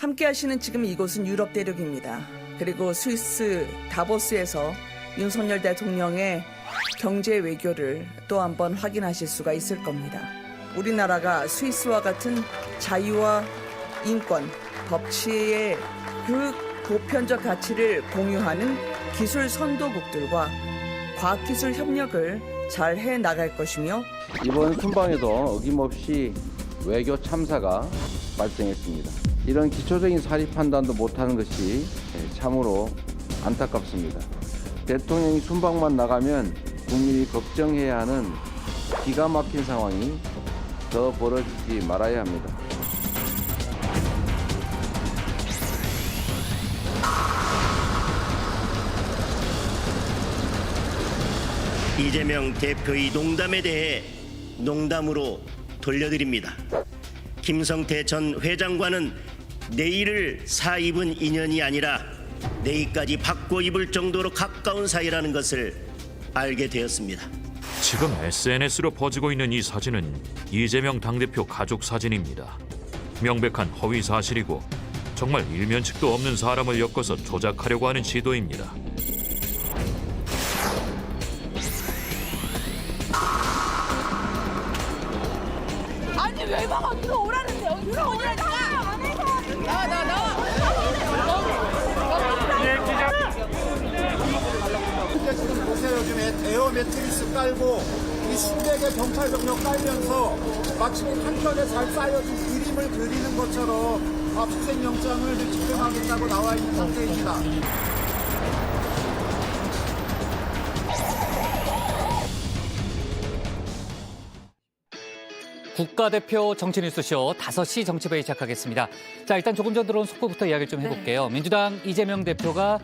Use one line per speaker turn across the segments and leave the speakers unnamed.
함께 하시는 지금 이곳은 유럽 대륙입니다. 그리고 스위스 다보스에서 윤석열 대통령의 경제 외교를 또 한 번 확인하실 수가 있을 겁니다. 우리나라가 스위스와 같은 자유와 인권, 법치의 그 보편적 가치를 공유하는 기술 선도국들과 과학기술 협력을 잘 해나갈 것이며
이번 순방에도 어김없이 외교 참사가 발생했습니다. 이런 기초적인 사리 판단도 못하는 것이 참으로 안타깝습니다. 대통령이 순방만 나가면 국민이 걱정해야 하는 기가 막힌 상황이 더 벌어지지 말아야 합니다.
이재명 대표의 농담에 대해 농담으로 돌려드립니다. 김성태 전 회장과는 내일을 사입은 인연이 아니라 내일까지 바꿔 입을 정도로 가까운 사이라는 것을 알게 되었습니다.
지금 SNS로 퍼지고 있는 이 사진은 이재명 당대표 가족 사진입니다. 명백한 허위 사실이고 정말 일면식도 없는 사람을 엮어서 조작하려고 하는 시도입니다.
아니 왜 막아 들어오라는데 여기 들어오라니까 나와
지금 보세요. 요즘 에어 매트리스 깔고 이 수백의 경찰 병력 깔면서 마치 한편에 잘 쌓여진 그림을 그리는 것처럼 압수수색영장을 집행하겠다고 나와 있는 상태입니다.
국가대표 정치뉴스쇼 5시 정치부에 시작하겠습니다. 자, 일단 조금 전 들어온 속보부터 이야기를 좀 해볼게요. 민주당 이재명 대표가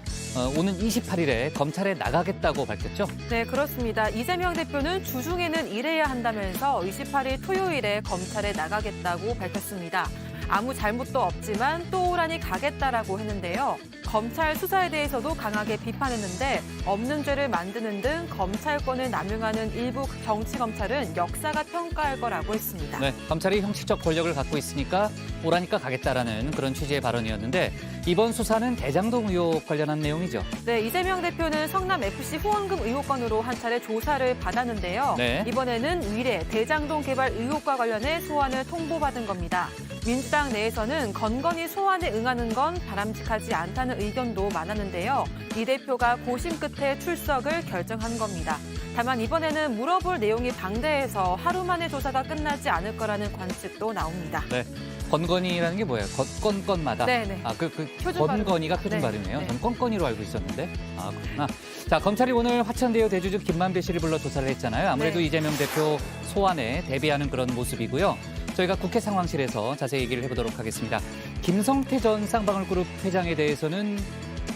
오는 28일에 검찰에 나가겠다고 밝혔죠?
네, 그렇습니다. 이재명 대표는 주중에는 일해야 한다면서 28일 토요일에 검찰에 나가겠다고 밝혔습니다. 아무 잘못도 없지만 또 오라니 가겠다라고 했는데요. 검찰 수사에 대해서도 강하게 비판했는데 없는 죄를 만드는 등 검찰권을 남용하는 일부 정치검찰은 역사가 평가할 거라고 했습니다.
네, 검찰이 형식적 권력을 갖고 있으니까 오라니까 가겠다라는 그런 취지의 발언이었는데 이번 수사는 대장동 의혹 관련한 내용이죠.
네, 이재명 대표는 성남FC 후원금 의혹 건으로 한 차례 조사를 받았는데요.
네.
이번에는 위례 대장동 개발 의혹과 관련해 소환을 통보받은 겁니다. 민주당 내에서는 건건히 소환에 응하는 건 바람직하지 않다는 의견도 많았는데요. 이 대표가 고심 끝에 출석을 결정한 겁니다. 다만 이번에는 물어볼 내용이 방대해서 하루 만에 조사가 끝나지 않을 거라는 관측도 나옵니다.
네, 건건이라는 게 뭐예요? 건건마다?
네네. 표준
건건이가
발음.
표준
네.
발음이에요?
네.
전 건건이로 알고 있었는데. 아, 그렇구나. 자, 검찰이 오늘 화천대유 대주주 김만배 씨를 불러 조사를 했잖아요. 아무래도
네.
이재명 대표 소환에 대비하는 그런 모습이고요. 저희가 국회 상황실에서 자세히 얘기를 해보도록 하겠습니다. 김성태 전 쌍방울그룹 회장에 대해서는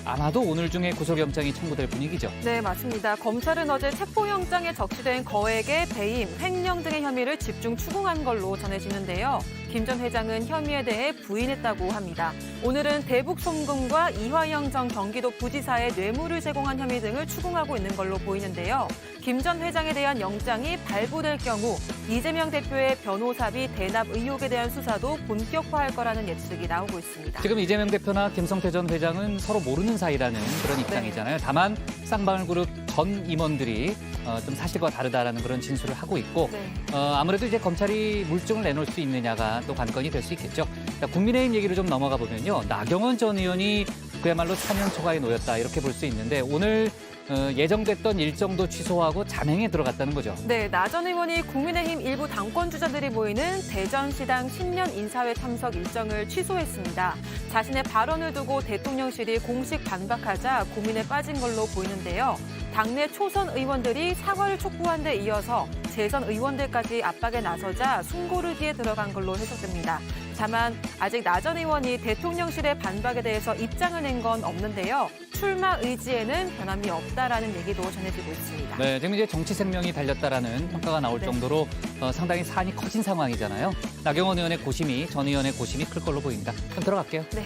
아마도 오늘 중에 구속영장이 청구될 분위기죠.
네, 맞습니다. 검찰은 어제 체포영장에 적시된 거액의 배임, 횡령 등의 혐의를 집중 추궁한 걸로 전해지는데요. 김 전 회장은 혐의에 대해 부인했다고 합니다. 오늘은 대북 송금과 이화영 전 경기도 부지사에 뇌물을 제공한 혐의 등을 추궁하고 있는 걸로 보이는데요. 김 전 회장에 대한 영장이 발부될 경우 이재명 대표의 변호사비 대납 의혹에 대한 수사도 본격화할 거라는 예측이 나오고 있습니다.
지금 이재명 대표나 김성태 전 회장은 서로 모르는 사이라는 그런 입장이잖아요. 다만 쌍방울그룹 전 임원들이 좀 사실과 다르다라는 그런 진술을 하고 있고
네.
아무래도 이제 검찰이 물증을 내놓을 수 있느냐가 또 관건이 될 수 있겠죠. 자, 국민의힘 얘기를 좀 넘어가 보면요. 나경원 전 의원이 그야말로 사면 초과에 놓였다 이렇게 볼 수 있는데 오늘 예정됐던 일정도 취소하고 잠행에 들어갔다는 거죠.
네, 나 전 의원이 국민의힘 일부 당권 주자들이 모이는 대전시당 신년 인사회 참석 일정을 취소했습니다. 자신의 발언을 두고 대통령실이 공식 반박하자 고민에 빠진 걸로 보이는데요. 당내 초선 의원들이 사과를 촉구한 데 이어서 재선 의원들까지 압박에 나서자 숨고르기에 들어간 걸로 해석됩니다. 다만 아직 나 전 의원이 대통령실의 반박에 대해서 입장을 낸 건 없는데요. 출마 의지에는 변함이 없다라는 얘기도 전해지고 있습니다.
네, 지금 이제 정치 생명이 달렸다라는 평가가 나올
네.
정도로 상당히 사안이 커진 상황이잖아요. 나경원 의원의 고심이 전 의원의 고심이 클 걸로 보입니다. 그럼 들어갈게요.
네.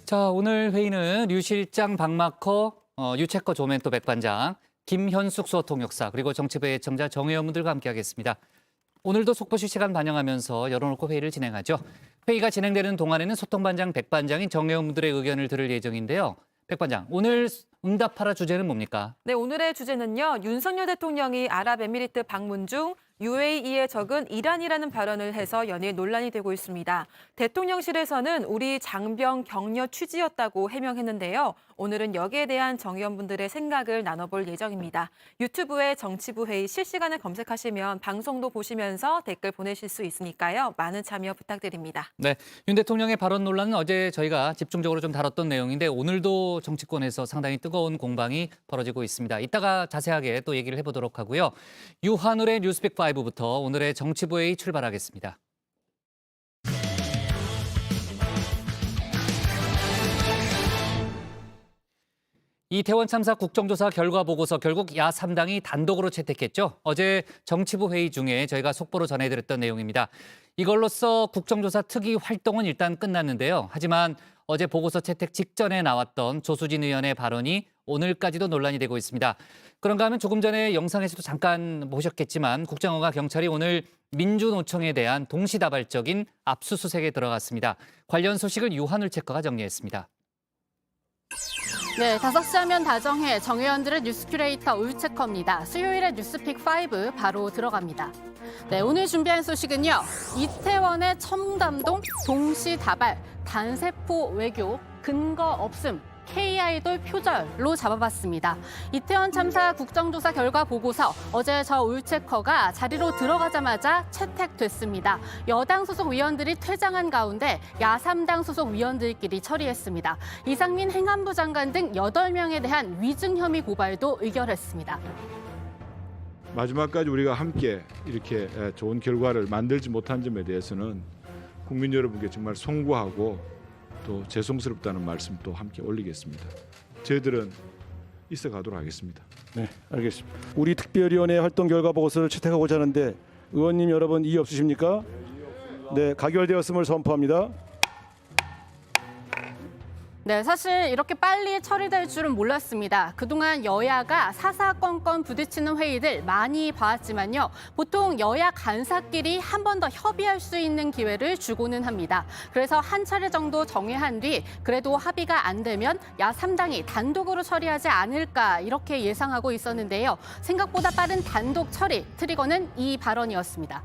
자, 오늘 회의는 류 실장, 박마커, 유채커 조멘토 백반장, 김현숙 수어통역사 그리고 정치부의 애청자 정혜연 분들과 함께하겠습니다. 오늘도 속보 실시간 반영하면서 열어놓고 회의를 진행하죠. 회의가 진행되는 동안에는 소통반장 백반장인 정혜연 분들의 의견을 들을 예정인데요. 백반장, 오늘 응답하라 주제는 뭡니까?
네, 오늘의 주제는요. 윤석열 대통령이 아랍에미리트 방문 중 UAE에 적은 이란이라는 발언을 해서 연일 논란이 되고 있습니다. 대통령실에서는 우리 장병 격려 취지였다고 해명했는데요. 오늘은 여기에 대한 정 의원분들의 생각을 나눠볼 예정입니다. 유튜브에 정치부 회의 실시간을 검색하시면 방송도 보시면서 댓글 보내실 수 있으니까요. 많은 참여 부탁드립니다.
네, 윤 대통령의 발언 논란은 어제 저희가 집중적으로 좀 다뤘던 내용인데 오늘도 정치권에서 상당히 뜨거운 공방이 벌어지고 있습니다. 이따가 자세하게 또 얘기를 해보도록 하고요. 유한울의 뉴스픽 5부터 오늘의 정치부 회의 출발하겠습니다. 이태원 참사 국정조사 결과 보고서 결국 야3당이 단독으로 채택했죠. 어제 정치부 회의 중에 저희가 속보로 전해드렸던 내용입니다. 이걸로써 국정조사 특위 활동은 일단 끝났는데요. 하지만 어제 보고서 채택 직전에 나왔던 조수진 의원의 발언이 오늘까지도 논란이 되고 있습니다. 그런가 하면 조금 전에 영상에서도 잠깐 보셨겠지만 국정원과 경찰이 오늘 민주노총에 대한 동시다발적인 압수수색에 들어갔습니다. 관련 소식을 유한울 체커가 정리했습니다.
네, 5시 하면 다정해 정의원들의 뉴스 큐레이터 울체커입니다. 수요일의 뉴스픽 5 바로 들어갑니다. 네, 오늘 준비한 소식은요. 이태원의 첨담동 동시다발, 단세포 외교, 근거 없음. K아이돌 표절로 잡아봤습니다. 이태원 참사 국정조사 결과 보고서 어제 저 울체커가 자리로 들어가자마자 채택됐습니다. 여당 소속 위원들이 퇴장한 가운데 야3당 소속 위원들끼리 처리했습니다. 이상민 행안부 장관 등 8명에 대한 위증 혐의 고발도 의결했습니다.
마지막까지 우리가 함께 이렇게 좋은 결과를 만들지 못한 점에 대해서는 국민 여러분께 정말 송구하고 또 죄송스럽다는 말씀 또 함께 올리겠습니다. 저희들은 있어가도록 하겠습니다.
네, 알겠습니다. 우리 특별위원회 활동 결과 보고서를 채택하고자 하는데 의원님 여러분 이의 없으십니까? 네, 가결되었음을 선포합니다.
네, 사실 이렇게 빨리 처리될 줄은 몰랐습니다. 그동안 여야가 사사건건 부딪히는 회의들 많이 봐왔지만요. 보통 여야 간사끼리 한 번 더 협의할 수 있는 기회를 주고는 합니다. 그래서 한 차례 정도 정회한 뒤 그래도 합의가 안 되면 야3당이 단독으로 처리하지 않을까 이렇게 예상하고 있었는데요. 생각보다 빠른 단독 처리, 트리거는 이 발언이었습니다.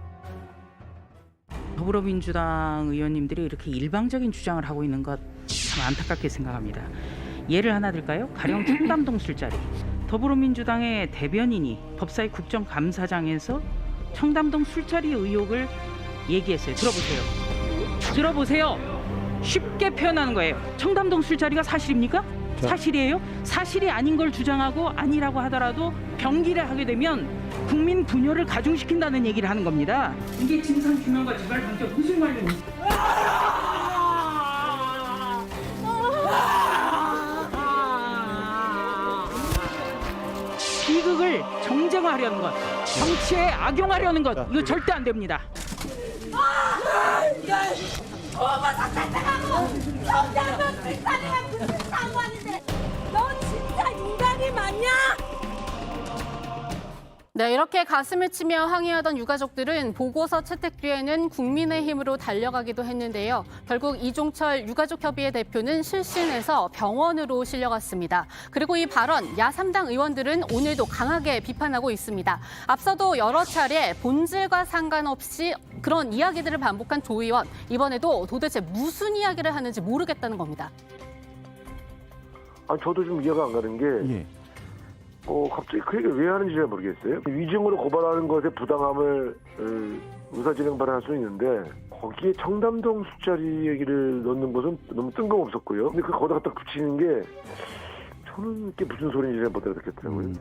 더불어민주당 의원님들이 이렇게 일방적인 주장을 하고 있는 것 참 안타깝게 생각합니다. 예를 하나 들까요? 가령 청담동 술자리. 더불어민주당의 대변인이 법사위 국정감사장에서 청담동 술자리 의혹을 얘기했어요. 들어보세요. 쉽게 표현하는 거예요. 청담동 술자리가 사실입니까? 사실이에요? 사실이 아닌 걸 주장하고 아니라고 하더라도 병기를 하게 되면 국민 분열을 가중시킨다는 얘기를 하는 겁니다. 이게 진상규명과 재발방지가 무슨 말입니까? 비극을 정쟁화하려는 것, 정치에 악용하려는 것, 이거 절대 안 됩니다.
너 진짜 인간이 맞냐?
네, 이렇게 가슴을 치며 항의하던 유가족들은 보고서 채택 뒤에는 국민의힘으로 달려가기도 했는데요. 결국 이종철 유가족협의회 대표는 실신해서 병원으로 실려갔습니다. 그리고 이 발언, 야3당 의원들은 오늘도 강하게 비판하고 있습니다. 앞서도 여러 차례 본질과 상관없이 그런 이야기들을 반복한 조 의원, 이번에도 도대체 무슨 이야기를 하는지 모르겠다는 겁니다.
저도 좀 이해가 안 가는 게 갑자기 그 얘기를 왜 하는지 잘 모르겠어요. 위증으로 고발하는 것에 부당함을 의사진행 발언할 수 있는데 거기에 청담동 술자리 얘기를 넣는 것은 너무 뜬금없었고요. 근데 거기다 갖다 붙이는 게 저는 이게 무슨 소리인지 잘 못 알아듣겠더라고요.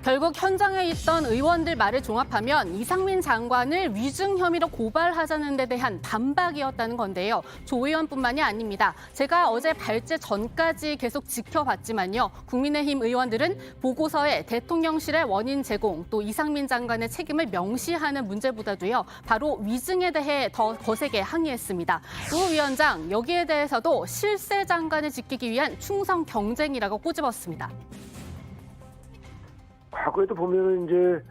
결국 현장에 있던 의원들 말을 종합하면 이상민 장관을 위증 혐의로 고발하자는 데 대한 반박이었다는 건데요. 조 의원뿐만이 아닙니다. 제가 어제 발제 전까지 계속 지켜봤지만요. 국민의힘 의원들은 보고서에 대통령실의 원인 제공 또 이상민 장관의 책임을 명시하는 문제보다도요. 바로 위증에 대해 더 거세게 항의했습니다. 조 위원장 여기에 대해서도 실세 장관을 지키기 위한 충성 경쟁이라고 꼬집었습니다.
과거에도 보면은 이제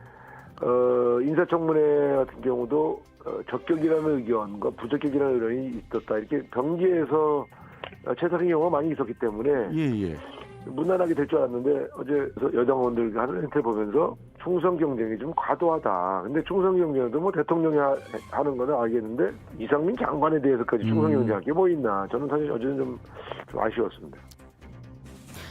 인사청문회 같은 경우도 적격이라는 의견과 부적격이라는 의견이 있었다. 이렇게 병기에서 채택의 경우가 많이 있었기 때문에 무난하게 될 줄 알았는데 어제 여당 의원들 하는 행태를 보면서 충성 경쟁이 좀 과도하다. 근데 충성 경쟁도 뭐 대통령이 하는 거는 알겠는데 이상민 장관에 대해서까지 충성 경쟁할 게 뭐 있나. 저는 사실 어제는 좀 아쉬웠습니다.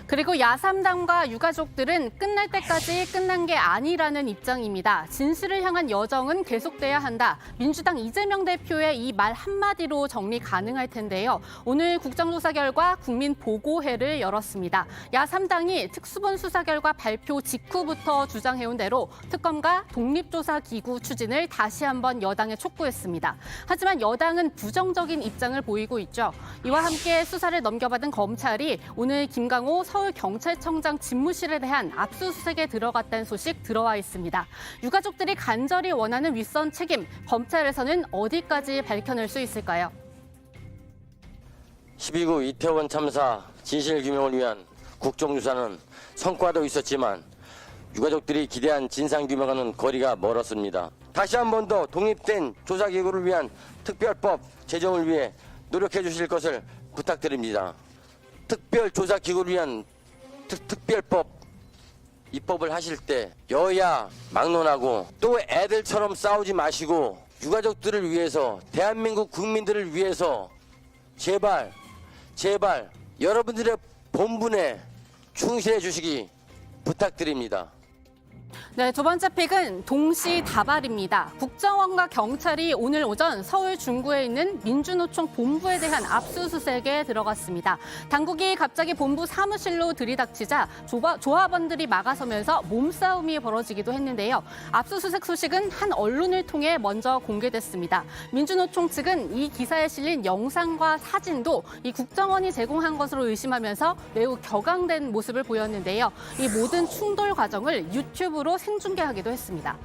그리고 야3당과 유가족들은 끝날 때까지 끝난 게 아니라는 입장입니다. 진실을 향한 여정은 계속돼야 한다. 민주당 이재명 대표의 이 말 한마디로 정리 가능할 텐데요. 오늘 국정조사 결과 국민보고회를 열었습니다. 야3당이 특수본 수사 결과 발표 직후부터 주장해온 대로 특검과 독립조사기구 추진을 다시 한번 여당에 촉구했습니다. 하지만 여당은 부정적인 입장을 보이고 있죠. 이와 함께 수사를 넘겨받은 검찰이 오늘 김강호 서울경찰청장 집무실에 대한 압수수색에 들어갔다는 소식 들어와 있습니다. 유가족들이 간절히 원하는 윗선 책임, 검찰에서는 어디까지 밝혀낼 수 있을까요?
12구 이태원 참사 진실규명을 위한 국정조사는 성과도 있었지만 유가족들이 기대한 진상규명과는 거리가 멀었습니다. 다시 한 번 더 독립된 조사기구를 위한 특별법 제정을 위해 노력해 주실 것을 부탁드립니다. 특별조사기구를 위한 특별법 입법을 하실 때 여야 막론하고 또 애들처럼 싸우지 마시고 유가족들을 위해서 대한민국 국민들을 위해서 제발 여러분들의 본분에 충실해 주시기 부탁드립니다.
네, 두 번째 픽은 동시다발입니다. 국정원과 경찰이 오늘 오전 서울 중구에 있는 민주노총 본부에 대한 압수수색에 들어갔습니다. 당국이 갑자기 본부 사무실로 들이닥치자 조합원들이 막아서면서 몸싸움이 벌어지기도 했는데요. 압수수색 소식은 한 언론을 통해 먼저 공개됐습니다. 민주노총 측은 이 기사에 실린 영상과 사진도 이 국정원이 제공한 것으로 의심하면서 매우 격앙된 모습을 보였는데요. 이 모든 충돌 과정을 유튜브로 생중계하기도 했습니다.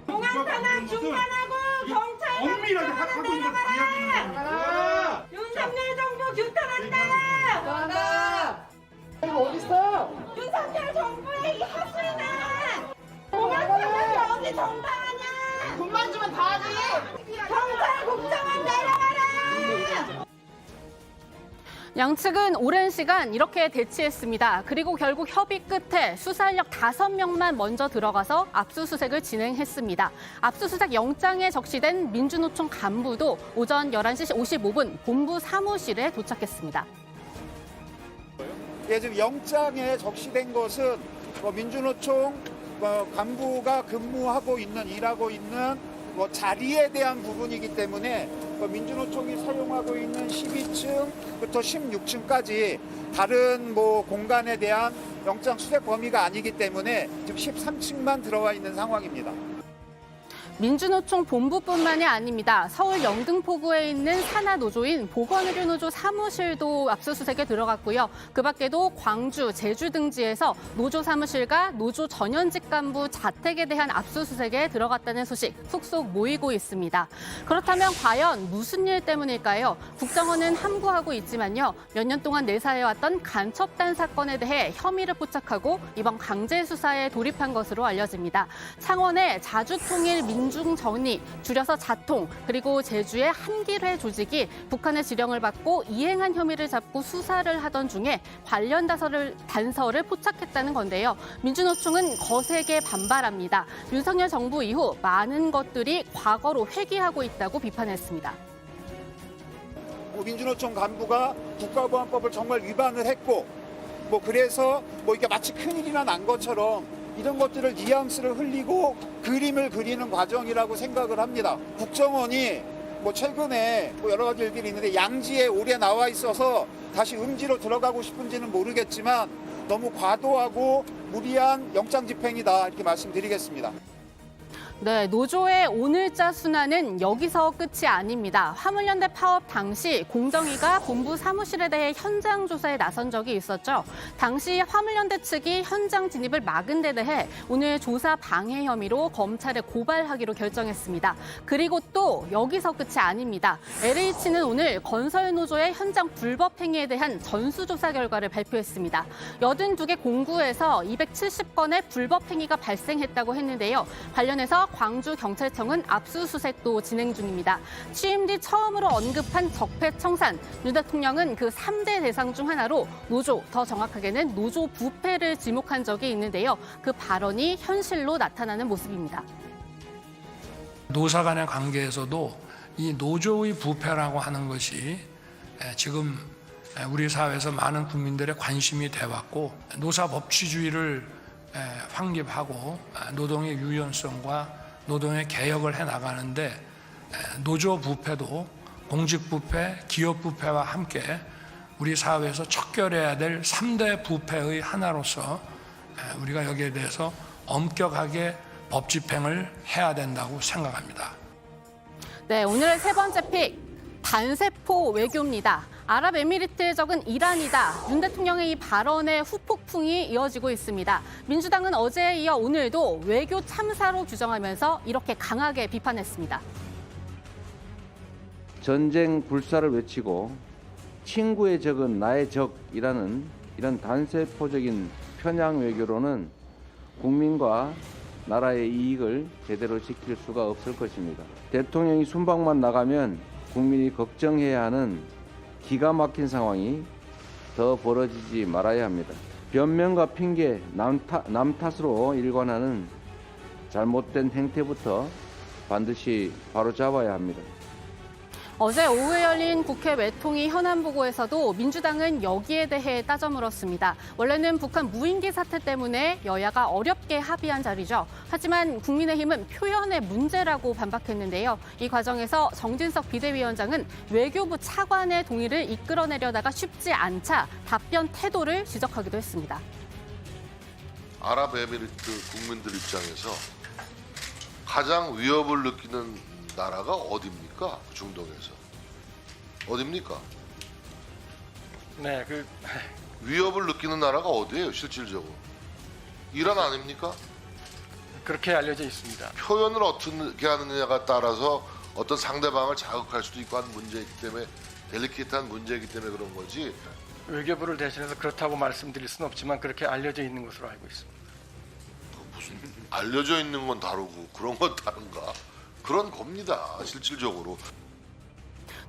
공안탄압 중단하고 경찰관을 내려가라. 윤석열 정부 규탄한다.
이거 어딨어?
윤석열 정부의 이 헛술이다. 공안탄압이 어디 정당하냐. 돈만 주면 다 하지. 경찰 국정원 내려가라.
양측은 오랜 시간 이렇게 대치했습니다. 그리고 결국 협의 끝에 수사인력 5명만 먼저 들어가서 압수수색을 진행했습니다. 압수수색 영장에 적시된 민주노총 간부도 오전 11시 55분 본부 사무실에 도착했습니다.
예, 지금 영장에 적시된 것은 민주노총 간부가 근무하고 있는, 일하고 있는 자리에 대한 부분이기 때문에 민주노총이 사용하고 있는 12층부터 16층까지 다른 공간에 대한 영장 수색 범위가 아니기 때문에 지금 13층만 들어와 있는 상황입니다.
민주노총 본부뿐만이 아닙니다. 서울 영등포구에 있는 산하노조인 보건의료노조 사무실도 압수수색에 들어갔고요. 그 밖에도 광주, 제주 등지에서 노조 사무실과 노조 전현직 간부 자택에 대한 압수수색에 들어갔다는 소식 속속 모이고 있습니다. 그렇다면 과연 무슨 일 때문일까요? 국정원은 함구하고 있지만요. 몇 년 동안 내사해왔던 간첩단 사건에 대해 혐의를 포착하고 이번 강제 수사에 돌입한 것으로 알려집니다. 창원의 자주통일 민중정리, 줄여서 자통, 그리고 제주의 한길회 조직이 북한의 지령을 받고 이행한 혐의를 잡고 수사를 하던 중에 관련 단서를 포착했다는 건데요. 민주노총은 거세게 반발합니다. 윤석열 정부 이후 많은 것들이 과거로 회귀하고 있다고 비판했습니다.
민주노총 간부가 국가보안법을 정말 위반을 했고 그래서 이게 마치 큰일이나 난 것처럼 이런 것들을 뉘앙스를 흘리고 그림을 그리는 과정이라고 생각을 합니다. 국정원이 최근에 여러 가지 일들이 있는데 양지에 오래 나와 있어서 다시 음지로 들어가고 싶은지는 모르겠지만 너무 과도하고 무리한 영장 집행이다 이렇게 말씀드리겠습니다.
네, 노조의 오늘자 순환은 여기서 끝이 아닙니다. 화물연대 파업 당시 공정위가 본부 사무실에 대해 현장 조사에 나선 적이 있었죠. 당시 화물연대 측이 현장 진입을 막은 데 대해 오늘 조사 방해 혐의로 검찰에 고발하기로 결정했습니다. 그리고 또 여기서 끝이 아닙니다. LH는 오늘 건설노조의 현장 불법 행위에 대한 전수조사 결과를 발표했습니다. 82개 공구에서 270건의 불법 행위가 발생했다고 했는데요. 관련해서 광주경찰청은 압수수색도 진행 중입니다. 취임 뒤 처음으로 언급한 적폐청산. 윤 대통령은 그 3대 대상 중 하나로 노조, 더 정확하게는 노조 부패를 지목한 적이 있는데요. 그 발언이 현실로 나타나는 모습입니다.
노사 간의 관계에서도 이 노조의 부패라고 하는 것이 지금 우리 사회에서 많은 국민들의 관심이 돼왔고 노사 법치주의를 확립하고 노동의 유연성과 노동의 개혁을 해나가는데 노조 부패도 공직 부패, 기업 부패와 함께 우리 사회에서 척결해야 될 3대 부패의 하나로서 우리가 여기에 대해서 엄격하게 법 집행을 해야 된다고 생각합니다.
네, 오늘의 세 번째 픽, 단세포 외교입니다. 아랍에미리트의 적은 이란이다. 윤 대통령의 이 발언에 후폭풍이 이어지고 있습니다. 민주당은 어제에 이어 오늘도 외교 참사로 규정하면서 이렇게 강하게 비판했습니다.
전쟁 불사를 외치고 친구의 적은 나의 적이라는 이런 단세포적인 편향 외교로는 국민과 나라의 이익을 제대로 지킬 수가 없을 것입니다. 대통령이 순방만 나가면 국민이 걱정해야 하는 기가 막힌 상황이 더 벌어지지 말아야 합니다. 변명과 핑계, 남 탓으로 일관하는 잘못된 행태부터 반드시 바로잡아야 합니다.
어제 오후에 열린 국회 외통위 현안보고에서도 민주당은 여기에 대해 따져 물었습니다. 원래는 북한 무인기 사태 때문에 여야가 어렵게 합의한 자리죠. 하지만 국민의힘은 표현의 문제라고 반박했는데요. 이 과정에서 정진석 비대위원장은 외교부 차관의 동의를 이끌어내려다가 쉽지 않자 답변 태도를 지적하기도 했습니다.
아랍에미리트 국민들 입장에서 가장 위협을 느끼는 나라가 어디입니까? 중동에서. 어디입니까?
네,
위협을 느끼는 나라가 어디예요, 실질적으로? 이란 아닙니까?
그렇게 알려져 있습니다.
표현을 어떻게 하느냐가 따라서 어떤 상대방을 자극할 수도 있고 하는 문제이기 때문에 델리케이트한 문제이기 때문에 그런 거지.
외교부를 대신해서 그렇다고 말씀드릴 수는 없지만 그렇게 알려져 있는 것으로 알고 있습니다.
무슨 알려져 있는 건 다르고 그런 건 다른가? 그런 겁니다, 실질적으로.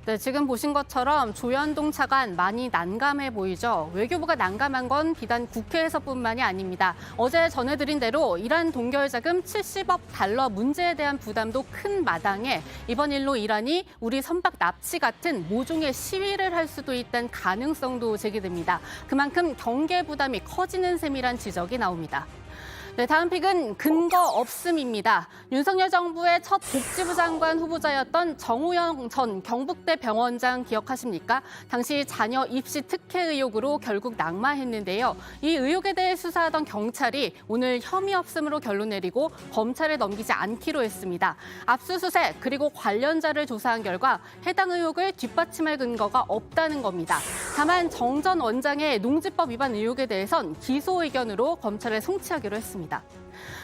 네, 지금 보신 것처럼 조현동 차관 많이 난감해 보이죠. 외교부가 난감한 건 비단 국회에서뿐만이 아닙니다. 어제 전해드린 대로 이란 동결자금 70억 달러 문제에 대한 부담도 큰 마당에 이번 일로 이란이 우리 선박 납치 같은 모종의 시위를 할 수도 있다는 가능성도 제기됩니다. 그만큼 경계 부담이 커지는 셈이란 지적이 나옵니다. 네, 다음 픽은 근거 없음입니다. 윤석열 정부의 첫 복지부 장관 후보자였던 정우영 전 경북대 병원장 기억하십니까? 당시 자녀 입시 특혜 의혹으로 결국 낙마했는데요. 이 의혹에 대해 수사하던 경찰이 오늘 혐의 없음으로 결론 내리고 검찰에 넘기지 않기로 했습니다. 압수수색 그리고 관련자를 조사한 결과 해당 의혹을 뒷받침할 근거가 없다는 겁니다. 다만 정 전 원장의 농지법 위반 의혹에 대해선 기소 의견으로 검찰에 송치하기로 했습니다.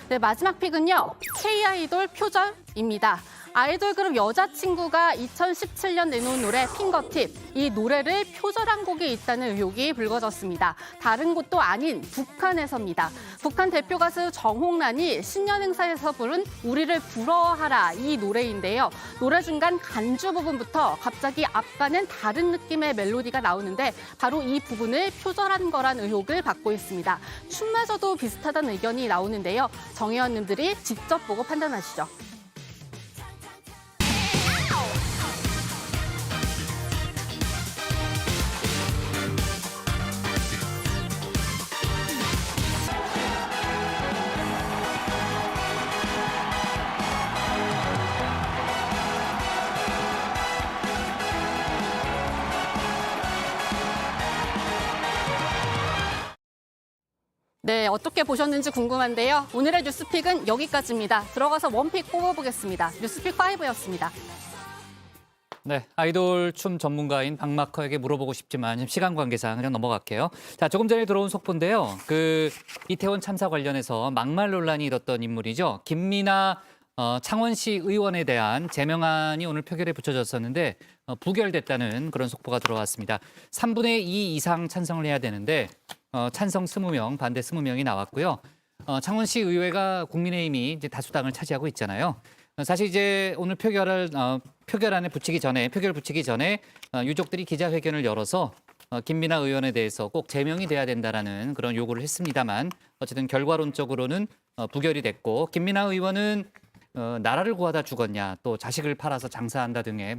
네, 마지막 픽은요. K-아이돌 표절입니다. 아이돌 그룹 여자친구가 2017년 내놓은 노래 핑거팁. 이 노래를 표절한 곡이 있다는 의혹이 불거졌습니다. 다른 곳도 아닌 북한에서입니다. 북한 대표 가수 정홍란이 신년 행사에서 부른 우리를 부러워하라 이 노래인데요. 노래 중간 간주 부분부터 갑자기 앞과는 다른 느낌의 멜로디가 나오는데 바로 이 부분을 표절한 거란 의혹을 받고 있습니다. 춤마저도 비슷하다는 의견이 나오는데요. 정 의원님들이 직접 보고 판단하시죠. 네, 어떻게 보셨는지 궁금한데요. 오늘의 뉴스픽은 여기까지입니다. 들어가서 원픽 뽑아보겠습니다. 뉴스픽 5였습니다.
네, 아이돌 춤 전문가인 박마커에게 물어보고 싶지만 시간 관계상 그냥 넘어갈게요. 자, 조금 전에 들어온 속보인데요. 이태원 참사 관련해서 막말 논란이 일었던 인물이죠. 김민아 창원시 의원에 대한 제명안이 오늘 표결에 붙여졌었는데 부결됐다는 그런 속보가 들어왔습니다. 3분의 2 이상 찬성을 해야 되는데 찬성 20명, 반대 20명이 나왔고요. 창원시 의회가 국민의힘이 이제 다수당을 차지하고 있잖아요. 사실 이제 오늘 표결안에 붙이기 전에 유족들이 기자회견을 열어서 김민아 의원에 대해서 꼭 제명이 돼야 된다라는 그런 요구를 했습니다만 어쨌든 결과론적으로는 부결이 됐고 김민아 의원은 나라를 구하다 죽었냐 또 자식을 팔아서 장사한다 등의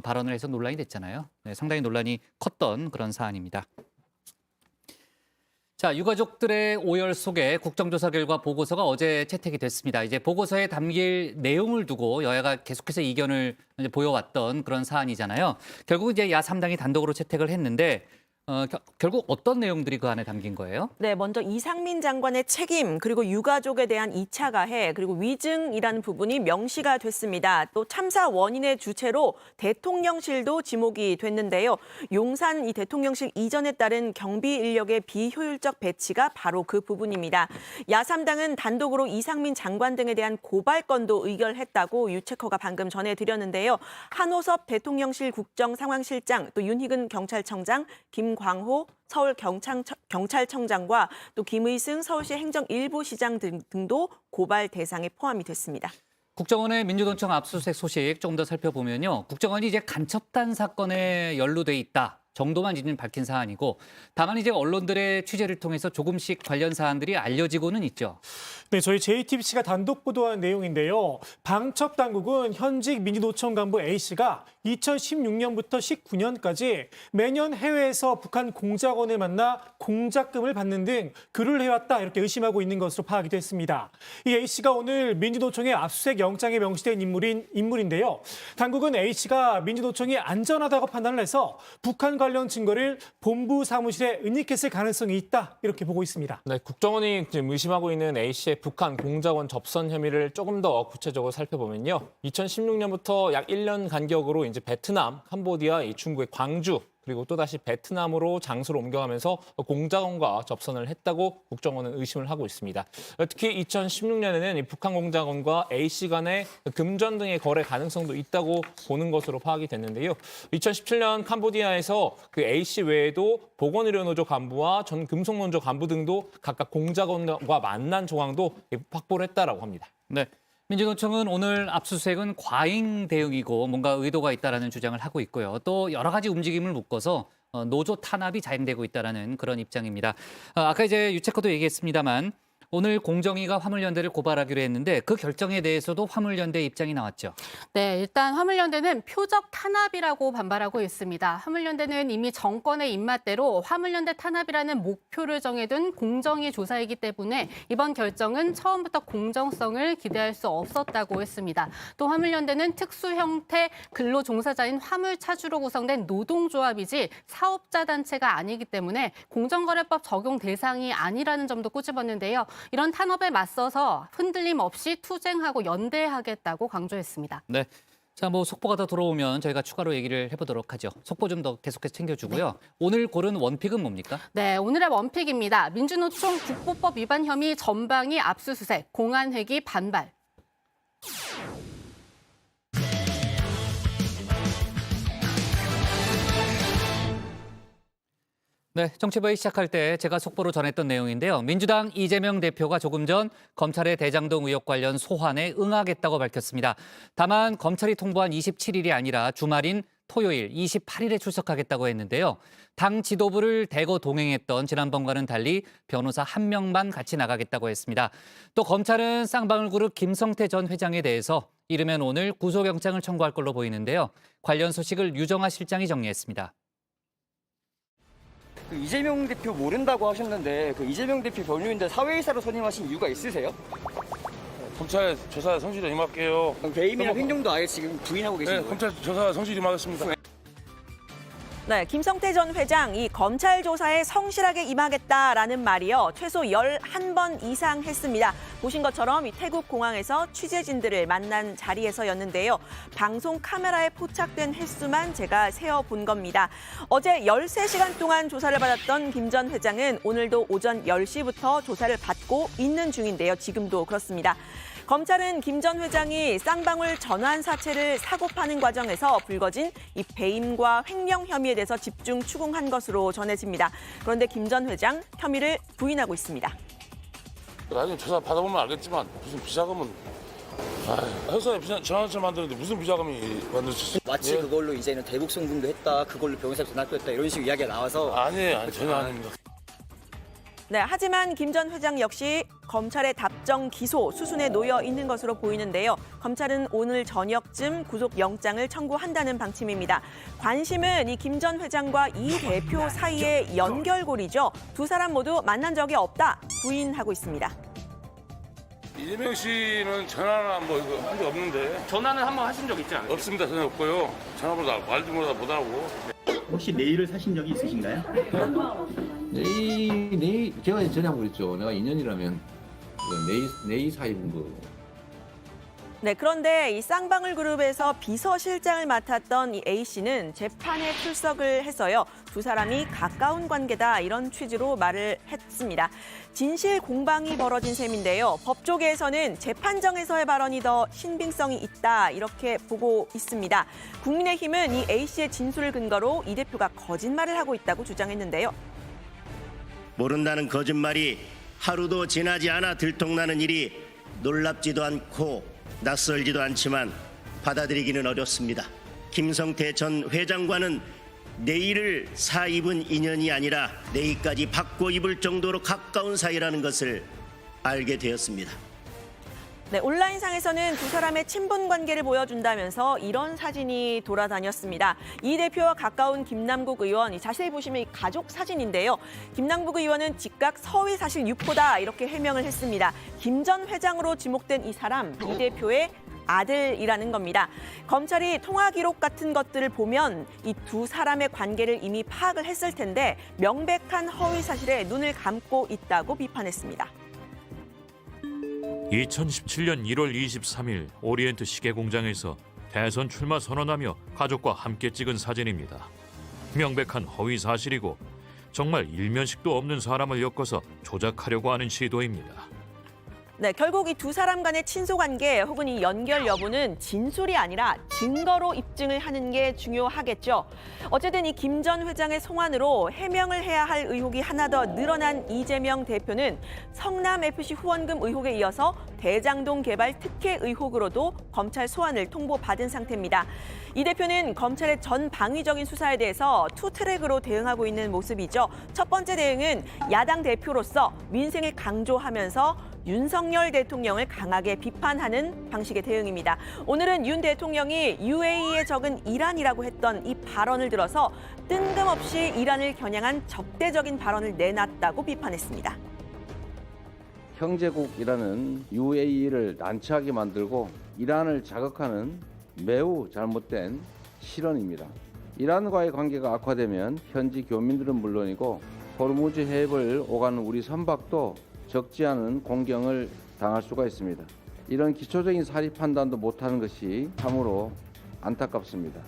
발언을 해서 논란이 됐잖아요. 네, 상당히 논란이 컸던 그런 사안입니다. 자, 유가족들의 오열 속에 국정조사 결과 보고서가 어제 채택이 됐습니다. 이제 보고서에 담길 내용을 두고 여야가 계속해서 이견을 보여왔던 그런 사안이잖아요. 결국 이제 야 3당이 단독으로 채택을 했는데 결국 어떤 내용들이 그 안에 담긴 거예요?
네, 먼저 이상민 장관의 책임, 그리고 유가족에 대한 2차 가해, 그리고 위증이라는 부분이 명시가 됐습니다. 또 참사 원인의 주체로 대통령실도 지목이 됐는데요. 용산 이 대통령실 이전에 따른 경비 인력의 비효율적 배치가 바로 그 부분입니다. 야3당은 단독으로 이상민 장관 등에 대한 고발건도 의결했다고 유체커가 방금 전해드렸는데요. 한호섭 대통령실 국정상황실장, 또 윤희근 경찰청장, 김광호 서울 경찰청장과 또 김의승 서울시 행정일부시장 등도 고발 대상에 포함이 됐습니다.
국정원의 민주노총 압수수색 소식 좀 더 살펴보면요. 국정원이 이제 간첩단 사건에 연루돼 있다 정도만 이제 밝힌 사안이고 다만 이제 언론들의 취재를 통해서 조금씩 관련 사안들이 알려지고는 있죠.
네, 저희 JTBC가 단독 보도한 내용인데요. 방첩당국은 현직 민주노총 간부 A씨가 2016년부터 19년까지 매년 해외에서 북한 공작원을 만나 공작금을 받는 등 글을 해왔다 이렇게 의심하고 있는 것으로 파악이 됐습니다. 이 A씨가 오늘 민주노총의 압수수색 영장에 명시된 인물인데요. 당국은 A씨가 민주노총이 안전하다고 판단을 해서 북한 관련 증거를 본부 사무실에 은닉했을 가능성이 있다 이렇게 보고 있습니다.
네, 국정원이 지금 의심하고 있는 A씨의 북한 공작원 접선 혐의를 조금 더 구체적으로 살펴보면요. 2016년부터 약 1년 간격으로 이제 베트남, 캄보디아, 중국의 광주 그리고 또다시 베트남으로 장소를 옮겨가면서 공작원과 접선을 했다고 국정원은 의심을 하고 있습니다. 특히 2016년에는 이 북한 공작원과 A씨 간의 금전 등의 거래 가능성도 있다고 보는 것으로 파악이 됐는데요. 2017년 캄보디아에서 그 A씨 외에도 보건의료노조 간부와 전 금속노조 간부 등도 각각 공작원과 만난 정황도 확보를 했다라고 합니다.
네. 민주노총은 오늘 압수수색은 과잉 대응이고 뭔가 의도가 있다라는 주장을 하고 있고요. 또 여러 가지 움직임을 묶어서 노조 탄압이 자행되고 있다라는 그런 입장입니다. 아까 이제 유체커도 얘기했습니다만 오늘 공정위가 화물연대를 고발하기로 했는데 그 결정에 대해서도 화물연대 입장이 나왔죠.
네, 일단 화물연대는 표적 탄압이라고 반발하고 있습니다. 화물연대는 이미 정권의 입맛대로 화물연대 탄압이라는 목표를 정해둔 공정위 조사이기 때문에 이번 결정은 처음부터 공정성을 기대할 수 없었다고 했습니다. 또 화물연대는 특수 형태 근로 종사자인 화물차주로 구성된 노동조합이지 사업자 단체가 아니기 때문에 공정거래법 적용 대상이 아니라는 점도 꼬집었는데요. 이런 탄압에 맞서서 흔들림 없이 투쟁하고 연대하겠다고 강조했습니다.
네. 자, 속보가 더 들어오면 저희가 추가로 얘기를 해보도록 하죠. 속보 좀 더 계속해서 챙겨주고요. 네. 오늘 고른 원픽은 뭡니까?
네, 오늘의 원픽입니다. 민주노총 국보법 위반 혐의 전방위 압수수색, 공안회기 반발.
네, 정치부에 시작할 때 제가 속보로 전했던 내용인데요. 민주당 이재명 대표가 조금 전 검찰의 대장동 의혹 관련 소환에 응하겠다고 밝혔습니다. 다만 검찰이 통보한 27일이 아니라 주말인 토요일 28일에 출석하겠다고 했는데요. 당 지도부를 대거 동행했던 지난번과는 달리 변호사 한 명만 같이 나가겠다고 했습니다. 또 검찰은 쌍방울그룹 김성태 전 회장에 대해서 이르면 오늘 구속영장을 청구할 걸로 보이는데요. 관련 소식을 유정아 실장이 정리했습니다.
이재명 대표 모른다고 하셨는데 이재명 대표 변호인데 사회이사로 선임하신 이유가 있으세요?
검찰 조사 성실히 임할게요.
배임이나 횡령도 아예 지금 부인하고 계신 거예요?
검찰 조사 성실히 임하겠습니다.
네, 김성태 전 회장 이 검찰 조사에 성실하게 임하겠다라는 말이요. 최소 11번 이상 했습니다. 보신 것처럼 이 태국 공항에서 취재진들을 만난 자리에서였는데요. 방송 카메라에 포착된 횟수만 제가 세어본 겁니다. 어제 13시간 동안 조사를 받았던 김 전 회장은 오늘도 오전 10시부터 조사를 받고 있는 중인데요. 지금도 그렇습니다. 검찰은 김 전 회장이 쌍방울 전환 사채를 사고 파는 과정에서 불거진 이 배임과 횡령 혐의에 대해서 집중 추궁한 것으로 전해집니다. 그런데 김 전 회장 혐의를 부인하고 있습니다.
나중에 조사 받아보면 알겠지만 무슨 비자금은 회사에 전환사채 만드는데 무슨 비자금이 만들었지?
마치 그걸로 이제는 대북 송금도 했다, 그걸로 변호사비 전학도 했다 이런 식으로 이야기가 나와서
아니에요, 전혀 아닙니다.
네, 하지만 김 전 회장 역시 검찰의 답정 기소 수순에 놓여 있는 것으로 보이는데요. 검찰은 오늘 저녁쯤 구속영장을 청구한다는 방침입니다. 관심은 이 김 전 회장과 이 대표 사이의 연결고리죠. 두 사람 모두 만난 적이 없다 부인하고 있습니다.
이재명 씨는 전화나 뭐 이거 한 적 없는데. 전화는 한번 하신 적 있지 않아요? 없습니다, 전혀 없고요. 전화보다 말도 못 하고.
혹시 내일을 사신 적이 있으신가요?
내일 제가 전화하고 그랬죠. 내가 2년이라면 내일 사입은 거. 네,
그런데 이 쌍방울 그룹에서 비서실장을 맡았던 이 A 씨는 재판에 출석을 해서요. 두 사람이 가까운 관계다 이런 취지로 말을 했습니다. 진실 공방이 벌어진 셈인데요. 법조계에서는 재판정에서의 발언이 더 신빙성이 있다 이렇게 보고 있습니다. 국민의힘은 이 A 씨의 진술을 근거로 이 대표가 거짓말을 하고 있다고 주장했는데요.
모른다는 거짓말이 하루도 지나지 않아 들통나는 일이 놀랍지도 않고 낯설지도 않지만 받아들이기는 어렵습니다. 김성태 전 회장과는 내일을 사입은 인연이 아니라 내일까지 받고 입을 정도로 가까운 사이라는 것을 알게 되었습니다.
네, 온라인상에서는 두 사람의 친분 관계를 보여준다면서 이런 사진이 돌아다녔습니다. 이 대표와 가까운 김남국 의원, 자세히 보시면 이 가족 사진인데요. 김남국 의원은 즉각 서위 사실 유포다 이렇게 해명을 했습니다. 김 전 회장으로 지목된 이 사람, 이 대표의 아들이라는 겁니다. 검찰이 통화 기록 같은 것들을 보면 이 두 사람의 관계를 이미 파악을 했을 텐데 명백한 허위 사실에 눈을 감고 있다고 비판했습니다.
2017년 1월 23일 오리엔트 시계공장에서 대선 출마 선언하며 가족과 함께 찍은 사진입니다. 명백한 허위 사실이고 정말 일면식도 없는 사람을 엮어서 조작하려고 하는 시도입니다.
네, 결국 이 두 사람 간의 친소 관계 혹은 이 연결 여부는 진술이 아니라 증거로 입증을 하는 게 중요하겠죠. 어쨌든 이 김 전 회장의 송환으로 해명을 해야 할 의혹이 하나 더 늘어난 이재명 대표는 성남FC 후원금 의혹에 이어서 대장동 개발 특혜 의혹으로도 검찰 소환을 통보받은 상태입니다. 이 대표는 검찰의 전 방위적인 수사에 대해서 투트랙으로 대응하고 있는 모습이죠. 첫 번째 대응은 야당 대표로서 민생을 강조하면서 윤석열 대통령을 강하게 비판하는 방식의 대응입니다. 오늘은 윤 대통령이 UAE의 적은 이란이라고 했던 이 발언을 들어서 뜬금없이 이란을 겨냥한 적대적인 발언을 내놨다고 비판했습니다.
형제국이라는 UAE를 난처하게 만들고 이란을 자극하는 매우 잘못된 실언입니다. 이란과의 관계가 악화되면 현지 교민들은 물론이고 호르무즈 해협을 오가는 우리 선박도 적지 않은 공경을 당할 수가 있습니다. 이런 기초적인 사리 판단도 못하는 것이 참으로 안타깝습니다.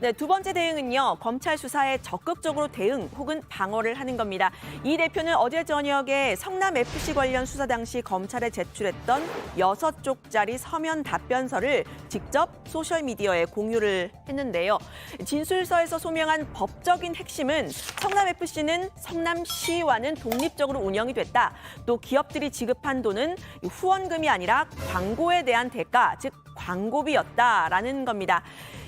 네, 두 번째 대응은요. 검찰 수사에 적극적으로 대응 혹은 방어를 하는 겁니다. 이 대표는 어제 저녁에 성남FC 관련 수사 당시 검찰에 제출했던 6쪽짜리 서면 답변서를 직접 소셜미디어에 공유를 했는데요. 진술서에서 소명한 법적인 핵심은 성남FC는 성남시와는 독립적으로 운영이 됐다. 또 기업들이 지급한 돈은 후원금이 아니라 광고에 대한 대가, 즉 광고비였다라는 겁니다.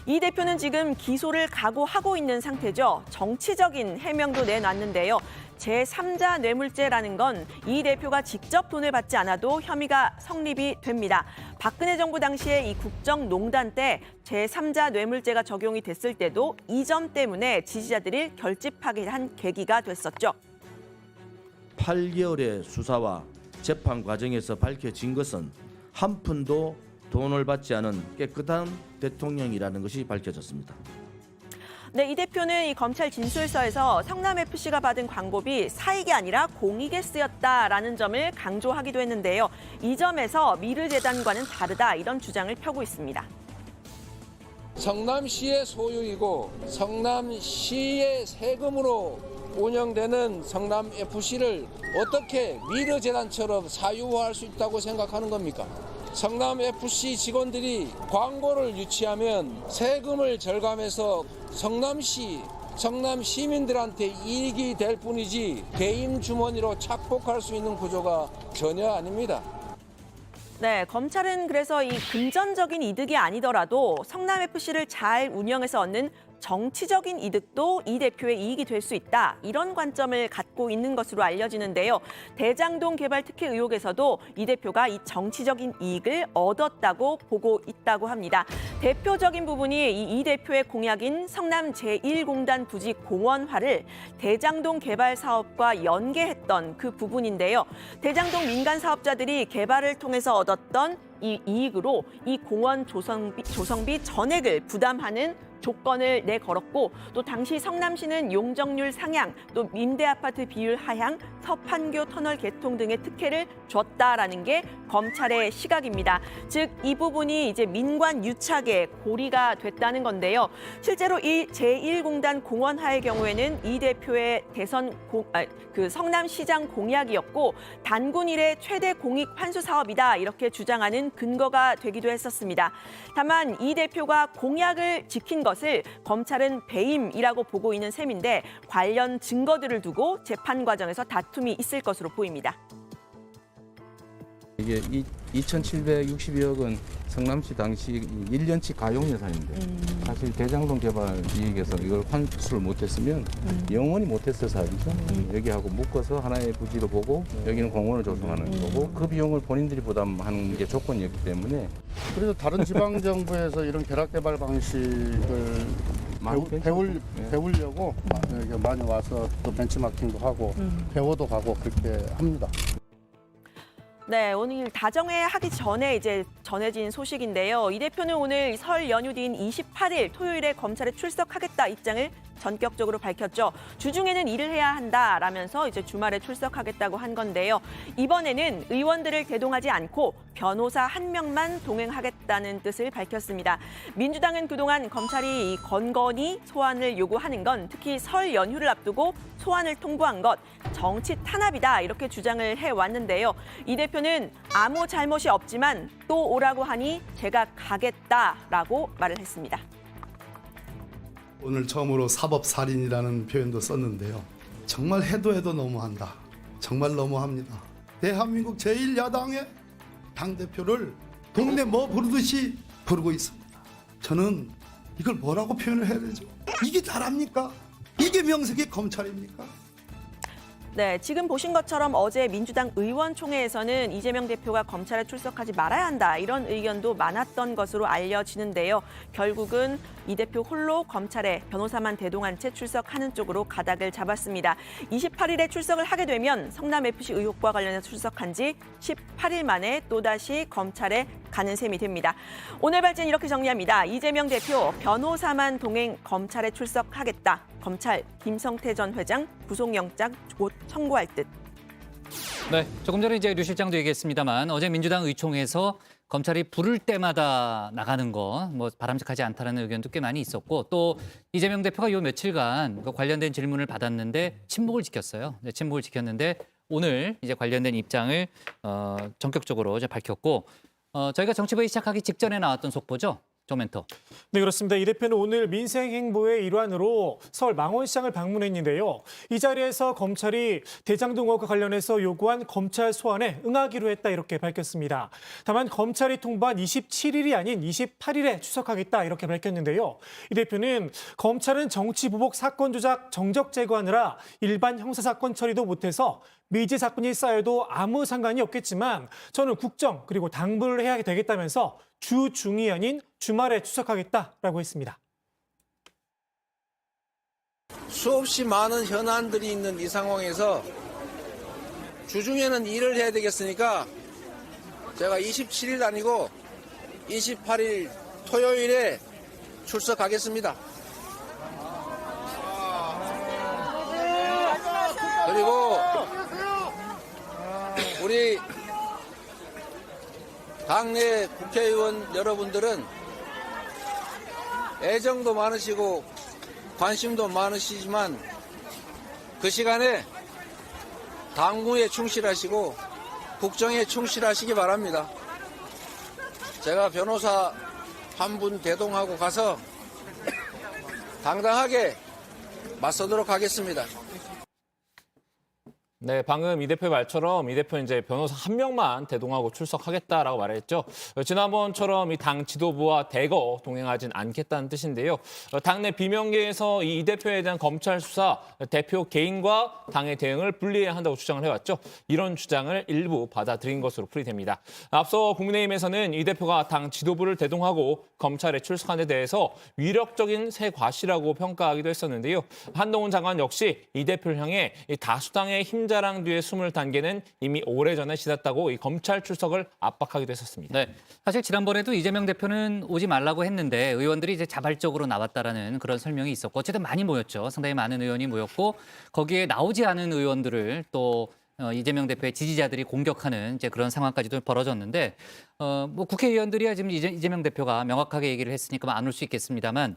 이 대표는 지금 기소를 각오하고 있는 상태죠. 정치적인 해명도 내놨는데요. 제3자 뇌물죄라는 건 이 대표가 직접 돈을 받지 않아도 혐의가 성립이 됩니다. 박근혜 정부 당시에 이 국정농단 때 제3자 뇌물죄가 적용이 됐을 때도 이 점 때문에 지지자들이 결집하게 한 계기가 됐었죠.
8개월의 수사와 재판 과정에서 밝혀진 것은 한 푼도 돈을 받지 않은 깨끗한 대통령이라는 것이 밝혀졌습니다.
네, 이 대표는 이 검찰 진술서에서 성남FC가 받은 광고비 사익이 아니라 공익에 쓰였다라는 점을 강조하기도 했는데요. 이 점에서 미르재단과는 다르다 이런 주장을 펴고 있습니다.
성남시의 소유이고 성남시의 세금으로 운영되는 성남FC를 어떻게 미르재단처럼 사유화할 수 있다고 생각하는 겁니까? 성남FC 직원들이 광고를 유치하면 세금을 절감해서 성남시, 성남 시민들한테 이익이 될 뿐이지 개인 주머니로 착복할 수 있는 구조가 전혀 아닙니다.
네, 검찰은 그래서 이 금전적인 이득이 아니더라도 성남FC를 잘 운영해서 얻는 정치적인 이득도 이 대표의 이익이 될 수 있다. 이런 관점을 갖고 있는 것으로 알려지는데요. 대장동 개발 특혜 의혹에서도 이 대표가 이 정치적인 이익을 얻었다고 보고 있다고 합니다. 대표적인 부분이 이 대표의 공약인 성남 제1공단 부지 공원화를 대장동 개발 사업과 연계했던 그 부분인데요. 대장동 민간 사업자들이 개발을 통해서 얻었던 이 이익으로 이 공원 조성비 전액을 부담하는 조건을 내걸었고 또 당시 성남시는 용적률 상향, 또 임대아파트 비율 하향, 서판교 터널 개통 등의 특혜를 줬다라는 게 검찰의 시각입니다. 즉 이 부분이 이제 민관 유착의 고리가 됐다는 건데요. 실제로 이 제1공단 공원화의 경우에는 이 대표의 성남시장 공약이었고 단군 이래 최대 공익 환수 사업이다 이렇게 주장하는 근거가 되기도 했었습니다. 다만 이 대표가 공약을 지킨 것을 검찰은 배임이라고 보고 있는 셈인데 관련 증거들을 두고 재판 과정에서 다툼이 있을 것으로 보입니다.
이게 2,760여 원 성남시 당시 1년치 가용 예산인데 사실 대장동 개발 이익에서 이걸 환수를 못했으면 영원히 못했을 사업이죠. 여기하고 묶어서 하나의 부지로 보고 여기는 공원을 조성하는 거고 그 비용을 본인들이 부담하는 게 조건이었기 때문에
그래서 다른 지방 정부에서 이런 결합 개발 방식을 배우려고 많이 와서 또 벤치마킹도 하고 배워도 가고 그렇게 합니다.
네, 오늘 다정회 하기 전에 이제 전해진 소식인데요. 이 대표는 오늘 설 연휴 뒤인 28일 토요일에 검찰에 출석하겠다 입장을 전격적으로 밝혔죠. 주중에는 일을 해야 한다라면서 이제 주말에 출석하겠다고 한 건데요. 이번에는 의원들을 대동하지 않고 변호사 한 명만 동행하겠다는 뜻을 밝혔습니다. 민주당은 그동안 검찰이 이 건건히 소환을 요구하는 건 특히 설 연휴를 앞두고 소환을 통보한 것 정치 탄압이다 이렇게 주장을 해왔는데요. 이 대표는 아무 잘못이 없지만 또 오라고 하니 제가 가겠다라고 말을 했습니다.
오늘 처음으로 사법살인이라는 표현도 썼는데요. 정말 해도 너무한다. 정말 너무합니다. 대한민국 제1야당의 당대표를 동네 뭐 부르듯이 부르고 있습니다. 저는 이걸 뭐라고 표현을 해야 되죠? 이게 나랍니까? 이게 명색의 검찰입니까?
네, 지금 보신 것처럼 어제 민주당 의원총회에서는 이재명 대표가 검찰에 출석하지 말아야 한다 이런 의견도 많았던 것으로 알려지는데요. 결국은 이 대표 홀로 검찰에 변호사만 대동한 채 출석하는 쪽으로 가닥을 잡았습니다. 28일에 출석을 하게 되면 성남FC 의혹과 관련해서 출석한 지 18일 만에 또다시 검찰에 가는 셈이 됩니다. 오늘 발제는 이렇게 정리합니다. 이재명 대표 변호사만 동행 검찰에 출석하겠다. 검찰 김성태 전 회장 구속영장 곧 청구할 듯.
네, 조금 전에 이제 류 실장도 얘기했습니다만 어제 민주당 의총에서 검찰이 부를 때마다 나가는 거 뭐 바람직하지 않다는 의견도 꽤 많이 있었고 또 이재명 대표가 요 며칠간 관련된 질문을 받았는데 침묵을 지켰어요. 네, 침묵을 지켰는데 오늘 이제 관련된 입장을 전격적으로 이제 밝혔고 저희가 정치부에 시작하기 직전에 나왔던 속보죠. 조멘토.
네, 그렇습니다. 이 대표는 오늘 민생행보의 일환으로 서울 망원시장을 방문했는데요. 이 자리에서 검찰이 대장동 의혹과 관련해서 요구한 검찰 소환에 응하기로 했다 이렇게 밝혔습니다. 다만 검찰이 통보한 27일이 아닌 28일에 출석하겠다 이렇게 밝혔는데요. 이 대표는 검찰은 정치 보복 사건 조작 정적 제거하느라 일반 형사사건 처리도 못해서 미제 사건이 쌓여도 아무 상관이 없겠지만 저는 국정 그리고 당부를 해야 되겠다면서 주중이 아닌 주말에 출석하겠다라고 했습니다.
수없이 많은 현안들이 있는 이 상황에서 주중에는 일을 해야 되겠으니까 제가 27일 아니고 28일 토요일에 출석하겠습니다. 그리고 우리 당내 국회의원 여러분들은 애정도 많으시고 관심도 많으시지만 그 시간에 당무에 충실하시고 국정에 충실하시기 바랍니다. 제가 변호사 한 분 대동하고 가서 당당하게 맞서도록 하겠습니다.
네, 방금 이 대표의 말처럼 이 대표는 이제 변호사 한 명만 대동하고 출석하겠다라고 말했죠. 지난번처럼 이 당 지도부와 대거 동행하진 않겠다는 뜻인데요. 당내 비명계에서 이 대표에 대한 검찰 수사, 대표 개인과 당의 대응을 분리해야 한다고 주장을 해왔죠. 이런 주장을 일부 받아들인 것으로 풀이됩니다. 앞서 국민의힘에서는 이 대표가 당 지도부를 대동하고 검찰에 출석한 데 대해서 위력적인 새 과시라고 평가하기도 했었는데요. 한동훈 장관 역시 이 대표를 향해 이 다수당의 힘자랑 뒤에 숨을 단계는 이미 오래전에 지났다고 이 검찰 출석을 압박하기도 했었습니다.
네, 사실 지난번에도 이재명 대표는 오지 말라고 했는데 의원들이 이제 자발적으로 나왔다라는 그런 설명이 있었고 어쨌든 많이 모였죠. 상당히 많은 의원이 모였고 거기에 나오지 않은 의원들을 또 이재명 대표의 지지자들이 공격하는 이제 그런 상황까지도 벌어졌는데 뭐 국회의원들이야 지금 이재명 대표가 명확하게 얘기를 했으니까 안 올 수 있겠습니다만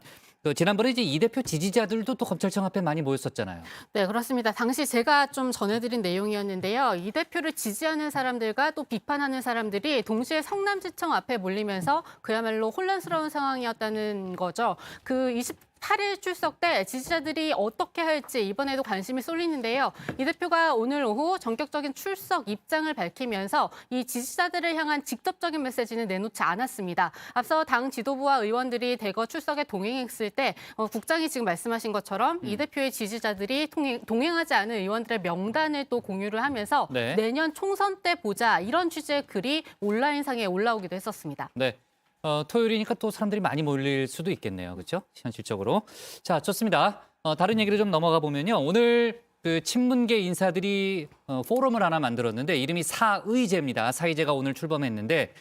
지난번에 이제 이 대표 지지자들도 또 검찰청 앞에 많이 모였었잖아요.
네, 그렇습니다. 당시 제가 좀 전해드린 내용이었는데요. 이 대표를 지지하는 사람들과 또 비판하는 사람들이 동시에 성남지청 앞에 몰리면서 그야말로 혼란스러운 상황이었다는 거죠. 그 28일 출석 때 지지자들이 어떻게 할지 이번에도 관심이 쏠리는데요. 이 대표가 오늘 오후 전격적인 출석 입장을 밝히면서 이 지지자들을 향한 직접적인 메시지는 내놓지 않았습니다. 앞서 당 지도부와 의원들이 대거 출석에 동행했을 때 국장이 지금 말씀하신 것처럼 이 대표의 지지자들이 동행하지 않은 의원들의 명단을 또 공유를 하면서
네.
내년 총선 때 보자 이런 취지의 글이 온라인상에 올라오기도 했었습니다.
네. 토요일이니까 또 사람들이 많이 몰릴 수도 있겠네요. 그렇죠? 현실적으로. 자, 좋습니다. 다른 얘기를 좀 넘어가 보면요. 오늘 그 친문계 인사들이 포럼을 하나 만들었는데 이름이 사의제입니다. 사의제가 오늘 출범했는데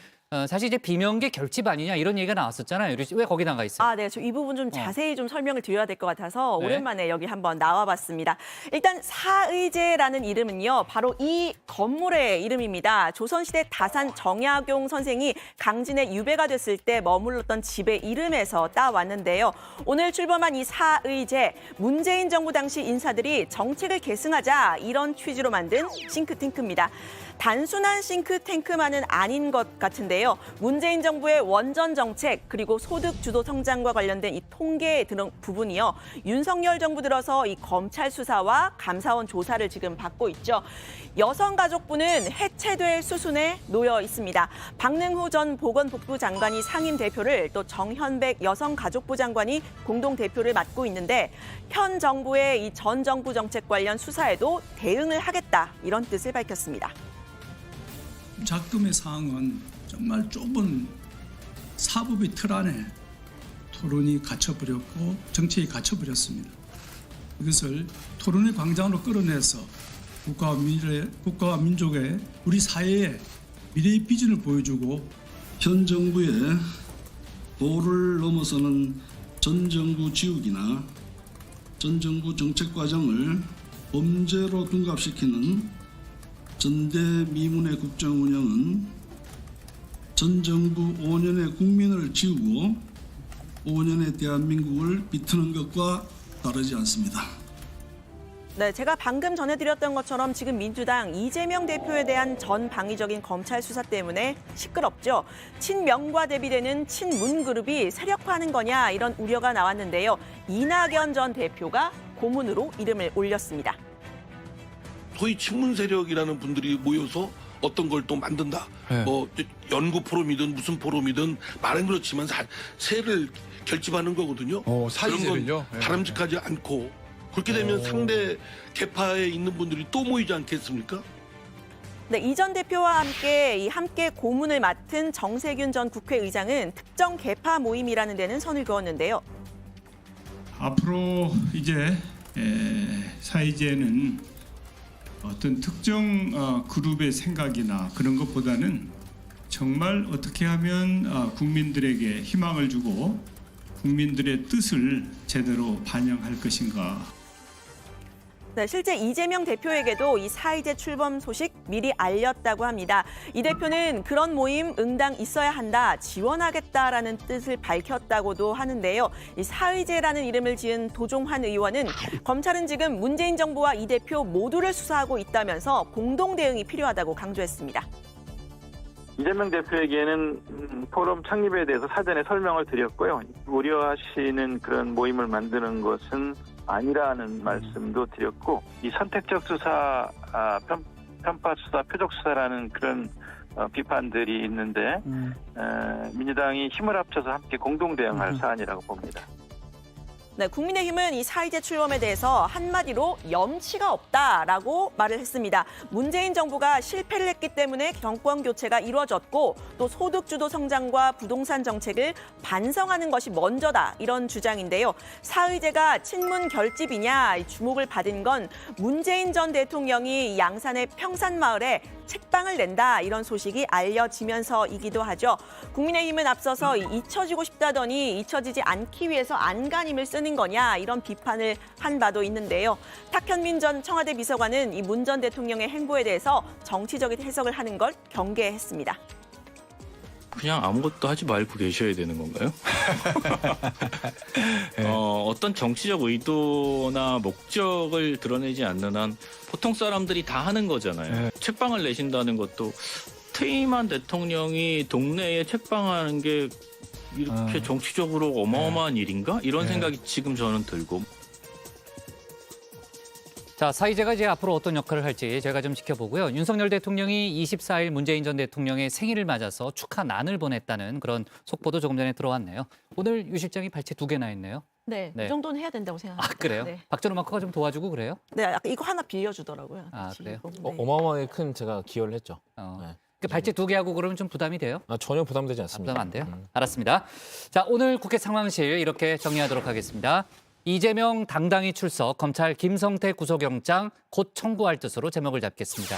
사실 이제 비명계 결집 아니냐 이런 얘기가 나왔었잖아요. 왜 거기 나가 있어요?
아, 네. 저 이 부분 좀 자세히 좀 설명을 드려야 될 것 같아서
네.
오랜만에 여기 한번 나와봤습니다. 일단 사의제라는 이름은요. 바로 이 건물의 이름입니다. 조선시대 다산 정약용 선생이 강진에 유배가 됐을 때 머물렀던 집의 이름에서 따왔는데요. 오늘 출범한 이 사의제, 문재인 정부 당시 인사들이 정책을 계승하자 이런 취지로 만든 싱크탱크입니다. 단순한 싱크탱크만은 아닌 것 같은데요. 문재인 정부의 원전 정책 그리고 소득 주도 성장과 관련된 이 통계 등 부분이요. 윤석열 정부 들어서 이 검찰 수사와 감사원 조사를 지금 받고 있죠. 여성가족부는 해체될 수순에 놓여 있습니다. 박능후 전 보건복부 장관이 상임 대표를 또 정현백 여성가족부 장관이 공동 대표를 맡고 있는데 현 정부의 이 전 정부 정책 관련 수사에도 대응을 하겠다 이런 뜻을 밝혔습니다.
작금의 사항은 정말 좁은 사법의 틀 안에 토론이 갇혀버렸고 정책이 갇혀버렸습니다. 이것을 토론의 광장으로 끌어내서 국가와 민족의 우리 사회의 미래의 비전을 보여주고 현 정부의 도를 넘어서는 전 정부 지우기나 전 정부 정책 과정을 범죄로 둔갑시키는 전대미문의 국정 운영은 전 정부 5년의 국민을 지우고 5년의 대한민국을 비트는 것과 다르지 않습니다.
네, 제가 방금 전해드렸던 것처럼 지금 민주당 이재명 대표에 대한 전방위적인 검찰 수사 때문에 시끄럽죠. 친명과 대비되는 친문 그룹이 세력화하는 거냐 이런 우려가 나왔는데요. 이낙연 전 대표가 고문으로 이름을 올렸습니다.
소위 친문 세력이라는 분들이 모여서 어떤 걸 또 만든다.
네.
뭐 연구 포럼이든 무슨 포럼이든 말은 그렇지만 세를 결집하는 거거든요.
사이세를요?
그런 건 바람직하지 않고 그렇게 되면 상대 계파에 있는 분들이 또 모이지 않겠습니까?
네, 이 전 대표와 함께 고문을 맡은 정세균 전 국회의장은 특정 계파 모임이라는 데는 선을 그었는데요.
앞으로 이제 사이제는 어떤 특정 그룹의 생각이나 그런 것보다는 정말 어떻게 하면 국민들에게 희망을 주고 국민들의 뜻을 제대로 반영할 것인가.
네, 실제 이재명 대표에게도 이 사의제 출범 소식 미리 알렸다고 합니다. 이 대표는 그런 모임 응당 있어야 한다, 지원하겠다라는 뜻을 밝혔다고도 하는데요. 이 사의제라는 이름을 지은 도종환 의원은 검찰은 지금 문재인 정부와 이 대표 모두를 수사하고 있다면서 공동 대응이 필요하다고 강조했습니다.
이재명 대표에게는 포럼 창립에 대해서 사전에 설명을 드렸고요. 우려하시는 그런 모임을 만드는 것은 아니라는 말씀도 드렸고, 이 선택적 수사, 편파 수사, 표적 수사라는 그런 비판들이 있는데 민주당이 힘을 합쳐서 함께 공동 대응할 사안이라고 봅니다.
네, 국민의힘은 이 사의제 출범에 대해서 한마디로 염치가 없다라고 말을 했습니다. 문재인 정부가 실패를 했기 때문에 정권 교체가 이루어졌고 또 소득주도 성장과 부동산 정책을 반성하는 것이 먼저다, 이런 주장인데요. 사의제가 친문 결집이냐, 주목을 받은 건 문재인 전 대통령이 양산의 평산마을에 책방을 낸다, 이런 소식이 알려지면서이기도 하죠. 국민의힘은 앞서서 잊혀지고 싶다더니 잊혀지지 않기 위해서 안간힘을 쓰는 거냐, 이런 비판을 한 바도 있는데요. 탁현민 전 청와대 비서관은 이 문 전 대통령의 행보에 대해서 정치적인 해석을 하는 걸 경계했습니다.
그냥 아무것도 하지 말고 계셔야 되는 건가요? 어떤 정치적 의도나 목적을 드러내지 않는 한 보통 사람들이 다 하는 거잖아요. 책방을 내신다는 것도 퇴임한 대통령이 동네에 책방하는 게 이렇게 정치적으로 어마어마한 일인가? 이런 생각이 지금 저는 들고.
자, 사의제가 이제 앞으로 어떤 역할을 할지 제가 좀 지켜보고요. 윤석열 대통령이 24일 문재인 전 대통령의 생일을 맞아서 축하난을 보냈다는 그런 속보도 조금 전에 들어왔네요. 오늘 유 실장이 발제 2개나 했네요.
네, 이 정도는 해야 된다고 생각합니다.
아, 그래요?
네.
박찬호 마커가 좀 도와주고 그래요?
네, 이거 하나 빌려주더라고요.
아, 그래요?
어마어마하게 큰 제가 기여를 했죠.
그 발제 2개 하고 그러면 좀 부담이 돼요?
전혀 부담되지 않습니다.
부담 안 돼요? 알았습니다. 자, 오늘 국회 상황실 이렇게 정리하도록 하겠습니다. 이재명 당당히 출석, 검찰 김성태 구속영장 곧 청구할 뜻으로 제목을 잡겠습니다.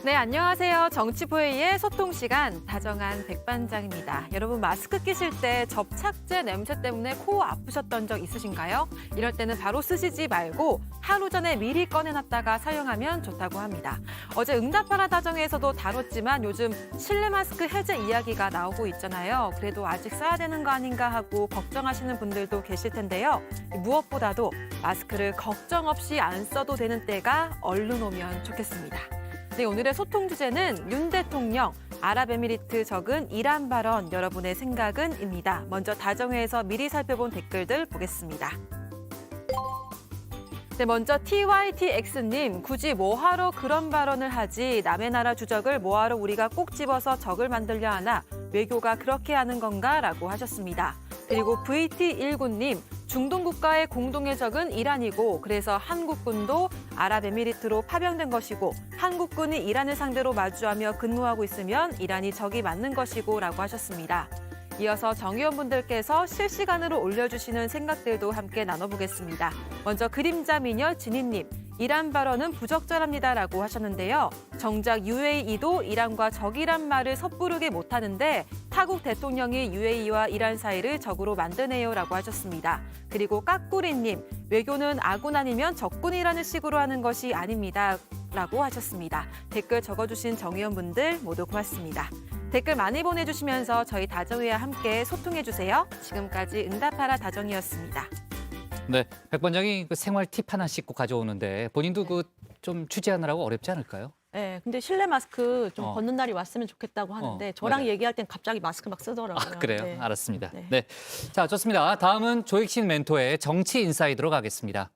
네, 안녕하세요. 정치부회의의 소통시간 다정한 백반장입니다. 여러분, 마스크 끼실 때 접착제 냄새 때문에 코 아프셨던 적 있으신가요? 이럴 때는 바로 쓰시지 말고 하루 전에 미리 꺼내놨다가 사용하면 좋다고 합니다. 어제 응답하라 다정에서도 다뤘지만 요즘 실내 마스크 해제 이야기가 나오고 있잖아요. 그래도 아직 써야 되는 거 아닌가 하고 걱정하시는 분들도 계실 텐데요. 무엇보다도 마스크를 걱정 없이 안 써도 되는 때가 얼른 오면 좋겠습니다. 네, 오늘의 소통 주제는 윤 대통령, 아랍에미리트 적은 이란 발언, 여러분의 생각은입니다. 먼저 다정회에서 미리 살펴본 댓글들 보겠습니다. 네, 먼저 TYTX님, 굳이 뭐하러 그런 발언을 하지? 남의 나라 주적을 뭐하러 우리가 꼭 집어서 적을 만들려 하나? 외교가 그렇게 하는 건가? 라고 하셨습니다. 그리고 VT19님, 중동 국가의 공동의 적은 이란이고 그래서 한국군도 아랍에미리트로 파병된 것이고 한국군이 이란을 상대로 마주하며 근무하고 있으면 이란이 적이 맞는 것이고 라고 하셨습니다. 이어서 정 의원분들께서 실시간으로 올려주시는 생각들도 함께 나눠보겠습니다. 먼저 그림자 미녀 진희님, 이란 발언은 부적절합니다라고 하셨는데요. 정작 UAE도 이란과 적이란 말을 섣부르게 못하는데 타국 대통령이 UAE와 이란 사이를 적으로 만드네요라고 하셨습니다. 그리고 까꾸리님, 외교는 아군 아니면 적군이라는 식으로 하는 것이 아닙니다. 라고 하셨습니다. 댓글 적어주신 정 의원분들 모두 고맙습니다. 댓글 많이 보내주시면서 저희 다정회와 함께 소통해주세요. 지금까지 응답하라 다정이었습니다.
네, 백 반장이 그 생활 팁 하나씩 꼭 가져오는데 본인도 그 좀 취재하느라고 어렵지 않을까요?
네, 근데 실내 마스크 좀 벗는 날이 왔으면 좋겠다고 하는데 저랑
맞아요.
얘기할 땐 갑자기 마스크 막 쓰더라고요.
아, 그래요?
네.
알았습니다. 네. 자, 좋습니다. 다음은 조익신 멘토의 정치 인사이드로 가겠습니다.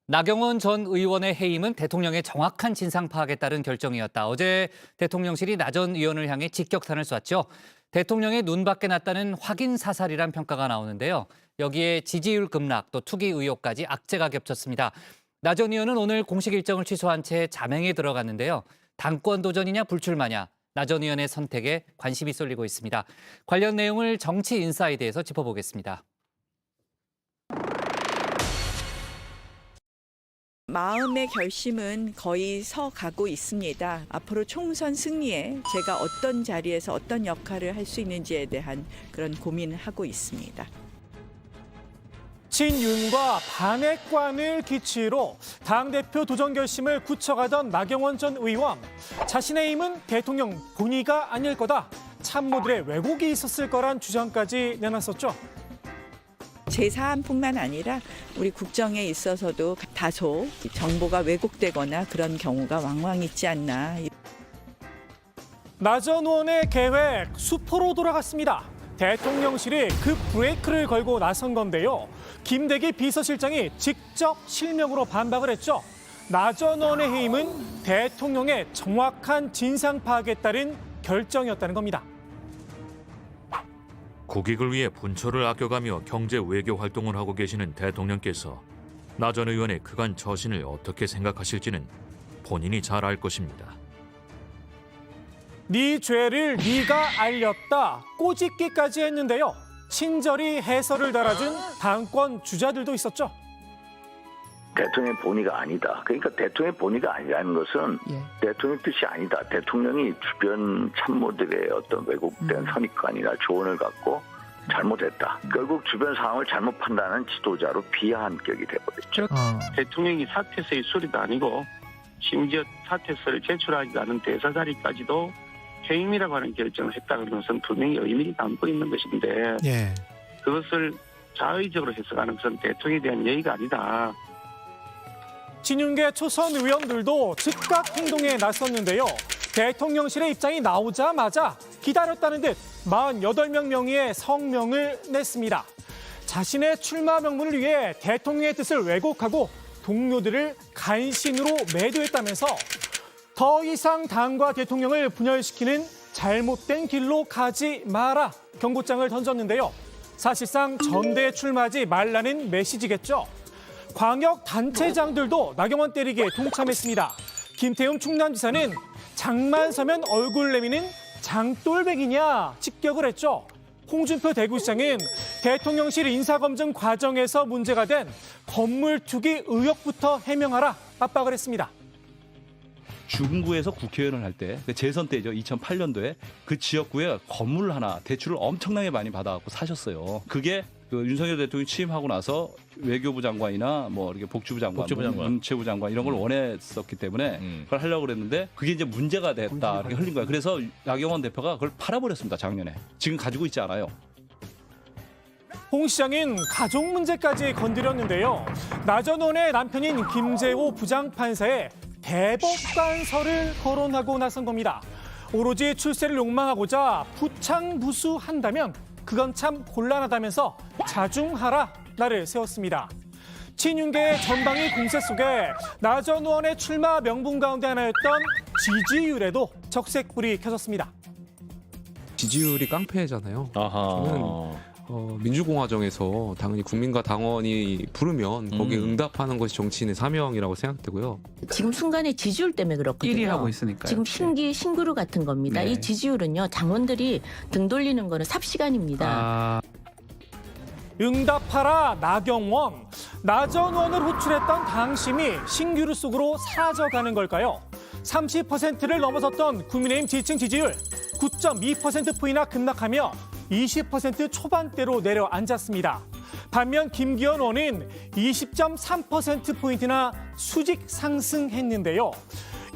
나경원 전 의원의 해임은 대통령의 정확한 진상 파악에 따른 결정이었다. 어제 대통령실이 나 전 의원을 향해 직격탄을 쐈죠. 대통령의 눈밖에 났다는 확인 사살이란 평가가 나오는데요. 여기에 지지율 급락, 또 투기 의혹까지 악재가 겹쳤습니다. 나 전 의원은 오늘 공식 일정을 취소한 채 자맹에 들어갔는데요. 당권 도전이냐 불출마냐, 나 전 의원의 선택에 관심이 쏠리고 있습니다. 관련 내용을 정치 인사이드에서 짚어보겠습니다.
마음의 결심은 거의 서가고 있습니다. 앞으로 총선 승리에 제가 어떤 자리에서 어떤 역할을 할 수 있는지에 대한 그런 고민을 하고 있습니다.
친윤과 반핵관을 기치로 당대표 도전 결심을 굳혀가던 나경원 전 의원. 자신의 힘은 대통령 본의가 아닐 거다. 참모들의 왜곡이 있었을 거란 주장까지 내놨었죠.
제 사안뿐만 아니라 우리 국정에 있어서도 다소 정보가 왜곡되거나 그런 경우가 왕왕 있지 않나.
나 전 의원의 계획 수포로 돌아갔습니다. 대통령실이 급 브레이크를 걸고 나선 건데요. 김대기 비서실장이 직접 실명으로 반박을 했죠. 나 전 의원의 해임은 대통령의 정확한 진상 파악에 따른 결정이었다는 겁니다.
국익을 위해 분초를 아껴가며 경제 외교 활동을 하고 계시는 대통령께서 나 전 의원의 그간 처신을 어떻게 생각하실지는 본인이 잘 알 것입니다.
네 죄를 네가 알렸다 꼬집기까지 했는데요. 친절히 해설을 달아준 당권 주자들도 있었죠.
대통령의 본의가 아니다. 그러니까 대통령의 본의가 아니라는 것은 대통령의 뜻이 아니다. 대통령이 주변 참모들의 어떤 왜곡된 선입관이나 조언을 갖고 잘못했다. 결국 주변 상황을 잘못 판단하는 지도자로 비하한 격이 돼버렸죠.
대통령이 사퇴서의 수리도 아니고 심지어 사퇴서를 제출하지 않은 대사 자리까지도 해임이라고 하는 결정을 했다는 것은 분명히 의미를 담고 있는 것인데 그것을 자의적으로 해석하는 것은 대통령에 대한 예의가 아니다.
친윤계 초선 의원들도 즉각 행동에 나섰는데요. 대통령실의 입장이 나오자마자 기다렸다는 듯 48명 명의의 성명을 냈습니다. 자신의 출마 명분을 위해 대통령의 뜻을 왜곡하고 동료들을 간신으로 매도했다면서 더 이상 당과 대통령을 분열시키는 잘못된 길로 가지 마라 경고장을 던졌는데요. 사실상 전대에 출마하지 말라는 메시지겠죠. 광역 단체장들도 나경원 때리기에 동참했습니다. 김태흠 충남지사는 장만 서면 얼굴 내미는 장돌뱅이냐 직격을 했죠. 홍준표 대구시장은 대통령실 인사검증 과정에서 문제가 된 건물 투기 의혹부터 해명하라 압박을 했습니다.
중구에서 국회의원을 할 때 재선 때죠. 2008년도에 그 지역구에 건물 하나 대출을 엄청나게 많이 받아갖고 사셨어요. 그게 그 윤석열 대통령이 취임하고 나서 외교부 장관이나 뭐 이렇게 복지부 장관, 문체부 장관 이런 걸 원했었기 때문에 그걸 하려고 그랬는데 그게 이제 문제가 됐다 이렇게 흘린 거예요. 그래서 나경원 대표가 그걸 팔아버렸습니다. 작년에. 지금 가지고 있지 않아요.
홍 시장은 가족 문제까지 건드렸는데요. 나 전 의원의 남편인 김재호 부장판사에 대법관설을 거론하고 나선 겁니다. 오로지 출세를 욕망하고자 부창부수한다면 그건 참 곤란하다면서 자중하라 나를 세웠습니다. 친윤계의 전방위 공세 속에 나 전 의원의 출마 명분 가운데 하나였던 지지율에도 적색불이 켜졌습니다.
지지율이 깡패잖아요. 저는 민주공화정에서 당연히 국민과 당원이 부르면 거기에 응답하는 것이 정치인의 사명이라고 생각되고요.
지금 순간의 지지율 때문에 그렇거든요.
1위 하고 있으니까요.
지금 신기루 같은 겁니다. 이 지지율은요. 당원들이 등 돌리는 거는 삽시간입니다.
응답하라 나경원. 나 전 의원을 호출했던 당심이 신기루 속으로 사라져가는 걸까요? 30%를 넘어섰던 국민의힘 지지층 지지율 9.2%포인트나 급락하며 20% 초반대로 내려앉았습니다. 반면 김기현 의원은 20.3%포인트나 수직 상승했는데요.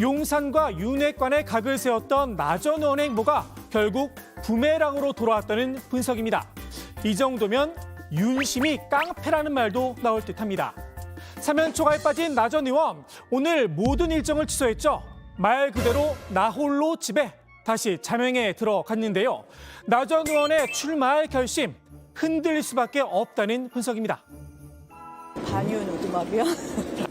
용산과 윤핵관의 각을 세웠던 나 전 의원의 행보가 결국 부메랑으로 돌아왔다는 분석입니다. 이 정도면 윤심이 깡패라는 말도 나올 듯합니다. 사면초가에 빠진 나 전 의원, 오늘 모든 일정을 취소했죠. 말 그대로 나 홀로 집에 다시 자명에 들어갔는데요. 나 전 의원의 출마할 결심 흔들릴 수밖에 없다는 분석입니다.
반윤 오두막이요?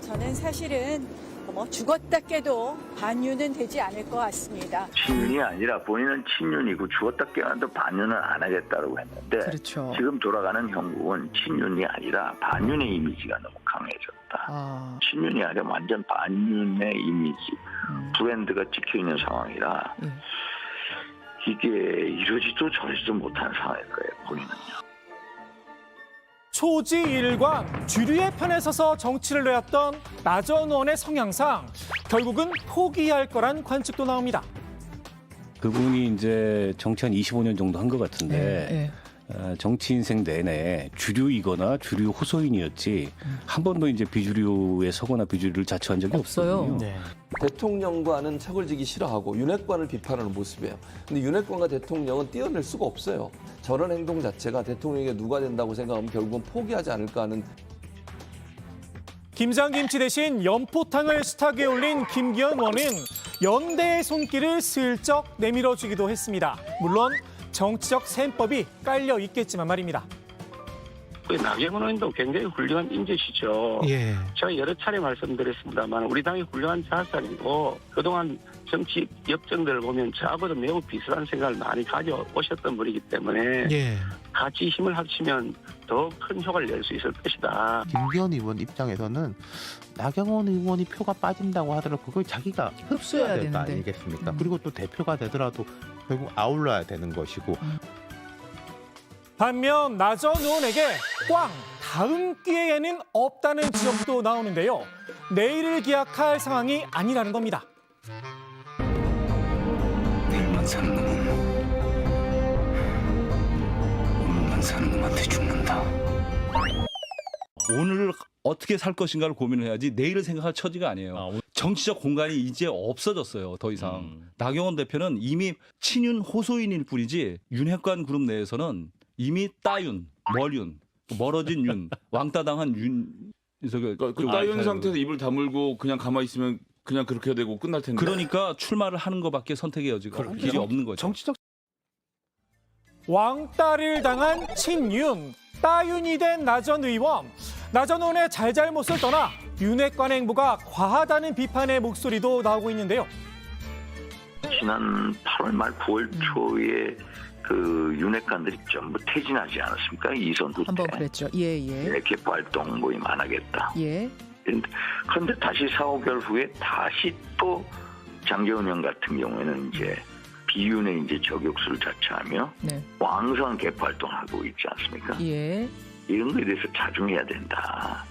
저는 사실은 뭐 죽었다 깨도 반윤은 되지 않을 것 같습니다.
친윤이 아니라 본인은 친윤이고 죽었다 깨어나도 반윤은 안 하겠다고 했는데 지금 돌아가는 형국은 친윤이 아니라 반윤의 이미지가 너무 강해졌다. 친윤이 아니라 완전 반윤의 이미지, 브랜드가 찍혀있는 상황이라 이게 이러지도 저러지도 못한 상황일 거예요, 본인은요.
초지일관 주류의 편에 서서 정치를 내었던 나전 의원의 성향상 결국은 포기할 거란 관측도 나옵니다.
그분이 이제 정치 한 25년 정도 한 것 같은데 정치 인생 내내 주류이거나 주류 호소인이었지 한 번도 이제 비주류에 서거나 비주류를 자처한 적이 없어요.
대통령과는 척을 지기 싫어하고 윤핵관을 비판하는 모습이에요. 근데 윤핵관과 대통령은 떼어낼 수가 없어요. 저런 행동 자체가 대통령에게 누가 된다고 생각하면 결국은 포기하지 않을까 하는.
김장김치 대신 연포탕을 식탁에 올린 김기현 의원은 연대의 손길을 슬쩍 내밀어주기도 했습니다. 물론 정치적 셈법이 깔려 있겠지만 말입니다.
나경원 의원도 굉장히 훌륭한 인재시죠. 제가 여러 차례 말씀드렸습니다만 우리 당이 훌륭한 자산이고 그동안 정치 역정들을 보면 저하고도 매우 비슷한 생각을 많이 가져오셨던 분이기 때문에 같이 힘을 합치면 더 큰 효과를 낼 수 있을 것이다.
김기현 의원 입장에서는 나경원 의원이 표가 빠진다고 하더라도 그걸 자기가 흡수해야 될 거 아니겠습니까? 그리고 또 대표가 되더라도 결국 아울러야 되는 것이고.
반면 나전 의원에게 꽝 다음 기회에는 없다는 지적도 나오는데요. 내일을 기약할 상황이 아니라는 겁니다.
내일만 사는 놈은 오늘만 사는 놈한테 죽는다.
오늘을 어떻게 살 것인가를 고민을 해야지 내일을 생각할 처지가 아니에요. 정치적 공간이 이제 없어졌어요. 더 이상. 나경원 대표는 이미 친윤 호소인일 뿐이지 윤핵관 그룹 내에서는 이미 따윤, 멀윤, 멀어진 윤, 왕따당한 윤.
그 따윤 상태에서 입을 다물고 그냥 가만히 있으면 그냥 그렇게 되고 끝날 텐데.
그러니까 출마를 하는 것밖에 선택의 여지가 길이 없는 거죠.
정치적
왕따를 당한 친윤, 따윤이 된 나전 의원. 나전 의원의 잘잘못을 떠나 윤핵관의 행보가 과하다는 비판의 목소리도 나오고 있는데요.
지난 8월 말 9월 초에 그 윤핵관들이 전부 퇴진하지 않았습니까? 이선 후때.
한번 그랬죠. 예.
개표 활동 모임 안 하겠다.
예.
그런데 다시 4, 5개월 후에 다시 또 장제원 의원 같은 경우에는 이제 비윤의 이제 저격수를 자처하며 왕성한 개표 활동을 하고 있지 않습니까?
예.
이런 거에 대해서 자중해야 된다.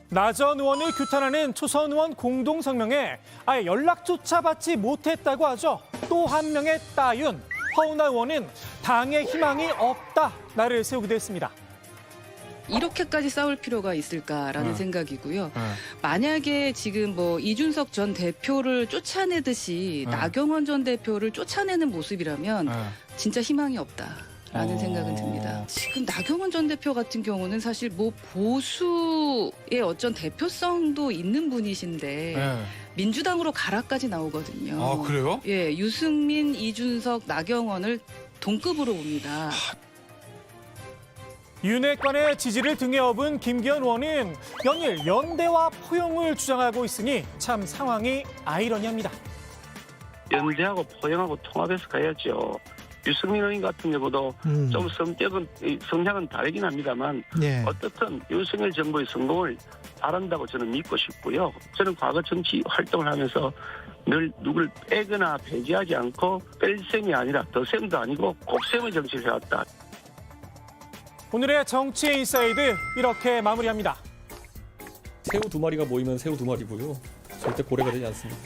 나전 의원을 규탄하는 초선 의원 공동 성명에 아예 연락조차 받지 못했다고 하죠. 또 한 명의 따윤, 허은하 의원은 당의 희망이 없다 나를 세우기도 했습니다.
이렇게까지 싸울 필요가 있을까라는 생각이고요. 만약에 지금 뭐 이준석 전 대표를 쫓아내듯이 나경원 전 대표를 쫓아내는 모습이라면 진짜 희망이 없다라는 생각은 듭니다. 지금 나경원 전 대표 같은 경우는 사실 뭐 보수의 어떤 대표성도 있는 분이신데 민주당으로 가라까지 나오거든요.
아, 그래요?
예, 유승민, 이준석, 나경원을 동급으로 봅니다.
윤핵관의 지지를 등에 업은 김기현 의원은 연일 연대와 포용을 주장하고 있으니 참 상황이 아이러니합니다.
연대하고 포용하고 통합해서 가야죠. 유승민 의원 같은 경우도 좀 성향은 다르긴 합니다만 어떻든 윤석열 정부의 성공을 바란다고 저는 믿고 싶고요. 저는 과거 정치 활동을 하면서 늘 누구를 빼거나 배제하지 않고 뺄 셈이 아니라 더 셈도 아니고 곱셈의 정치를 해왔다.
오늘의 정치 인사이드 이렇게 마무리합니다.
새우 두 마리가 모이면 새우 두 마리고요. 절대 고래가 되지 않습니다.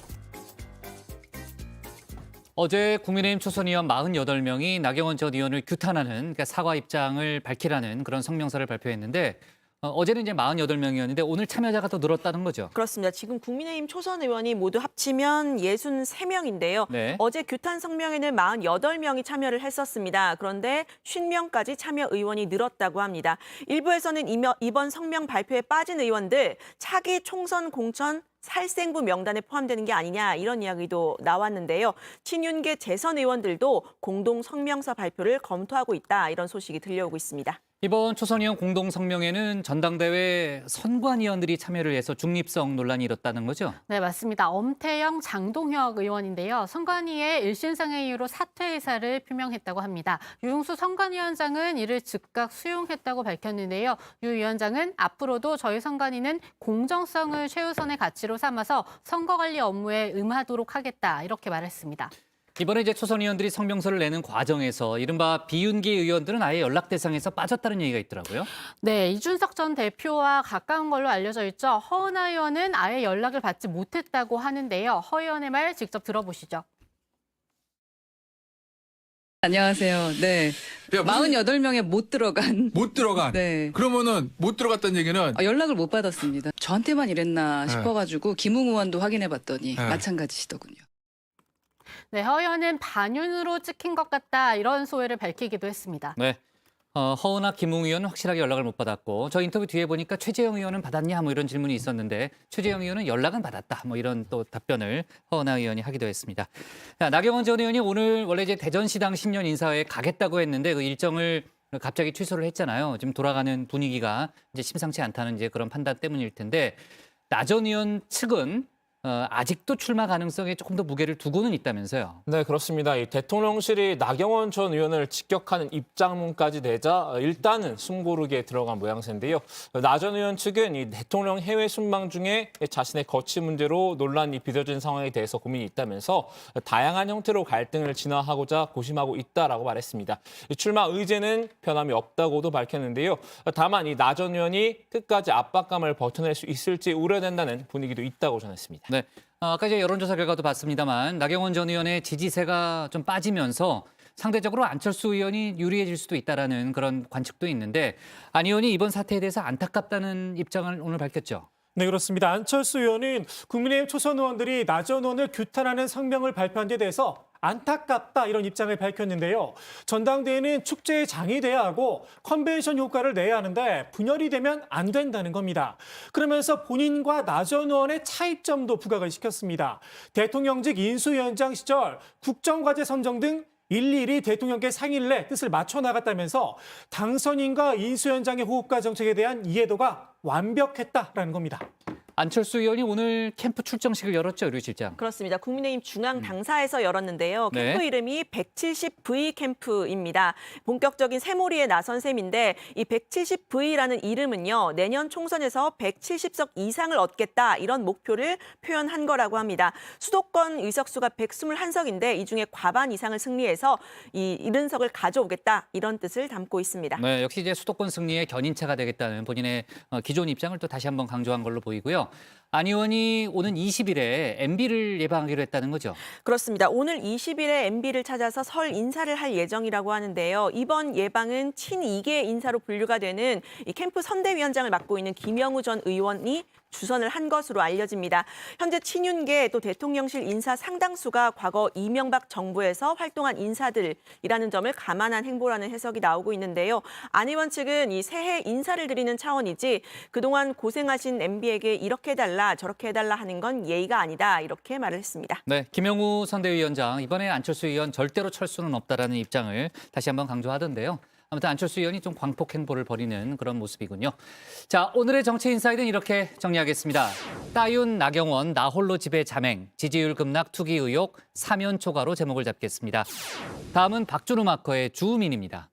어제 국민의힘 초선 의원 48명이 나경원 전 의원을 규탄하는 그러니까 사과 입장을 밝히라는 그런 성명서를 발표했는데 어제는 이제 48명이었는데 오늘 참여자가 더 늘었다는 거죠.
그렇습니다. 지금 국민의힘 초선 의원이 모두 합치면 63명인데요. 어제 규탄 성명에는 48명이 참여를 했었습니다. 그런데 50명까지 참여 의원이 늘었다고 합니다. 일부에서는 이번 성명 발표에 빠진 의원들 차기 총선 공천 살생부 명단에 포함되는 게 아니냐 이런 이야기도 나왔는데요. 친윤계 재선 의원들도 공동 성명서 발표를 검토하고 있다 이런 소식이 들려오고 있습니다.
이번 초선 의원 공동 성명에는 전당대회 선관위원들이 참여를 해서 중립성 논란이 일었다는 거죠?
네, 맞습니다. 엄태영, 장동혁 의원인데요. 선관위의 1신상의 이유로 사퇴 의사를 표명했다고 합니다. 유흥수 선관위원장은 이를 즉각 수용했다고 밝혔는데요. 유 위원장은 앞으로도 저희 선관위는 공정성을 최우선의 가치로 삼아서 선거관리 업무에 임하도록 하겠다 이렇게 말했습니다.
이번에 이제 초선 의원들이 성명서를 내는 과정에서 이른바 비윤기 의원들은 아예 연락 대상에서 빠졌다는 얘기가 있더라고요.
네, 이준석 전 대표와 가까운 걸로 알려져 있죠. 허은하 의원은 아예 연락을 받지 못했다고 하는데요. 허 의원의 말 직접 들어보시죠.
안녕하세요. 네. 48명에 못 들어간.
네. 그러면은 못 들어갔다는 얘기는
연락을 못 받았습니다. 저한테만 이랬나 싶어가지고 김웅 의원도 확인해봤더니 마찬가지시더군요.
네, 허 의원은 반윤으로 찍힌 것 같다 이런 소회를 밝히기도 했습니다.
네. 허은하, 김웅 의원은 확실하게 연락을 못 받았고 저 인터뷰 뒤에 보니까 최재형 의원은 받았냐 뭐 이런 질문이 있었는데 최재형 의원은 연락은 받았다 뭐 이런 또 답변을 허은하 의원이 하기도 했습니다. 자, 나경원 전 의원이 오늘 원래 이제 대전시당 신년 인사회에 가겠다고 했는데 그 일정을 갑자기 취소를 했잖아요. 지금 돌아가는 분위기가 이제 심상치 않다는 이제 그런 판단 때문일 텐데 나 전 의원 측은 아직도 출마 가능성에 조금 더 무게를 두고는 있다면서요.
네, 그렇습니다. 이 대통령실이 나경원 전 의원을 직격하는 입장문까지 내자 일단은 숨고르게 들어간 모양새인데요. 나 전 의원 측은 이 대통령 해외 순방 중에 자신의 거취 문제로 논란이 빚어진 상황에 대해서 고민이 있다면서 다양한 형태로 갈등을 진화하고자 고심하고 있다라고 말했습니다. 출마 의제는 변함이 없다고도 밝혔는데요. 다만 이 나 전 의원이 끝까지 압박감을 버텨낼 수 있을지 우려된다는 분위기도 있다고 전했습니다.
네, 아까 이제 여론조사 결과도 봤습니다만 나경원 전 의원의 지지세가 좀 빠지면서 상대적으로 안철수 의원이 유리해질 수도 있다라는 그런 관측도 있는데 안 의원이 이번 사태에 대해서 안타깝다는 입장을 오늘 밝혔죠.
네, 그렇습니다. 안철수 의원은 국민의힘 초선 의원들이 나 전 의원을 규탄하는 성명을 발표한 데 대해서 안타깝다 이런 입장을 밝혔는데요. 전당대회는 축제의 장이 돼야 하고 컨벤션 효과를 내야 하는데 분열이 되면 안 된다는 겁니다. 그러면서 본인과 나 전 의원의 차이점도 부각을 시켰습니다. 대통령직 인수위원장 시절 국정과제 선정 등 일일이 대통령께 상의를 내 뜻을 맞춰 나갔다면서 당선인과 인수위원장의 호흡과 정책에 대한 이해도가 완벽했다라는 겁니다.
안철수 의원이 오늘 캠프 출정식을 열었죠, 류 실장.
그렇습니다. 국민의힘 중앙 당사에서 열었는데요. 캠프
네.
이름이 170V 캠프입니다. 본격적인 새몰이에 나선 셈인데 이 170V라는 이름은요. 내년 총선에서 170석 이상을 얻겠다 이런 목표를 표현한 거라고 합니다. 수도권 의석수가 121석인데 이 중에 과반 이상을 승리해서 이 70석을 가져오겠다 이런 뜻을 담고 있습니다.
네, 역시 이제 수도권 승리의 견인차가 되겠다는 본인의 기존 입장을 또 다시 한번 강조한 걸로 보이고요. 안 의원이 오는 20일에 MB를 예방하기로 했다는 거죠?
그렇습니다. 오늘 20일에 MB를 찾아서 설 인사를 할 예정이라고 하는데요. 이번 예방은 친이계 인사로 분류가 되는 이 캠프 선대위원장을 맡고 있는 김영우 전 의원이 주선을 한 것으로 알려집니다. 현재 친윤계 또 대통령실 인사 상당수가 과거 이명박 정부에서 활동한 인사들이라는 점을 감안한 행보라는 해석이 나오고 있는데요. 안 의원 측은 이 새해 인사를 드리는 차원이지 그동안 고생하신 MB에게 이렇게 해달라 저렇게 해달라 하는 건 예의가 아니다 이렇게 말을 했습니다.
네, 김영우 선대위원장 이번에 안철수 의원 절대로 철수는 없다라는 입장을 다시 한번 강조하던데요. 아무튼 안철수 의원이 좀 광폭 행보를 벌이는 그런 모습이군요. 자, 오늘의 정치 인사이드는 이렇게 정리하겠습니다. 따윤, 나경원, 나 홀로 집에 잠행, 지지율 급락, 투기 의혹, 사면 초과로 제목을 잡겠습니다. 다음은 박준우 마커의 주우민입니다.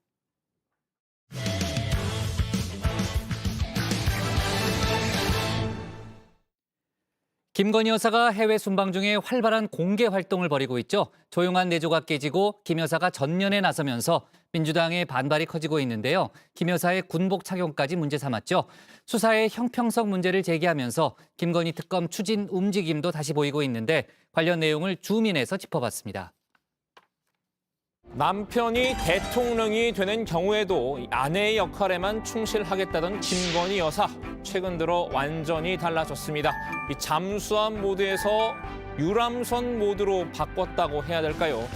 김건희 여사가 해외 순방 중에 활발한 공개 활동을 벌이고 있죠. 조용한 내조가 깨지고 김 여사가 전면에 나서면서 민주당의 반발이 커지고 있는데요. 김 여사의 군복 착용까지 문제 삼았죠. 수사의 형평성 문제를 제기하면서 김건희 특검 추진 움직임도 다시 보이고 있는데 관련 내용을 주민에서 짚어봤습니다.
남편이 대통령이 되는 경우에도 아내의 역할에만 충실하겠다던 김건희 여사. 최근 들어 완전히 달라졌습니다. 이 잠수함 모드에서 유람선 모드로 바꿨다고 해야 될까요?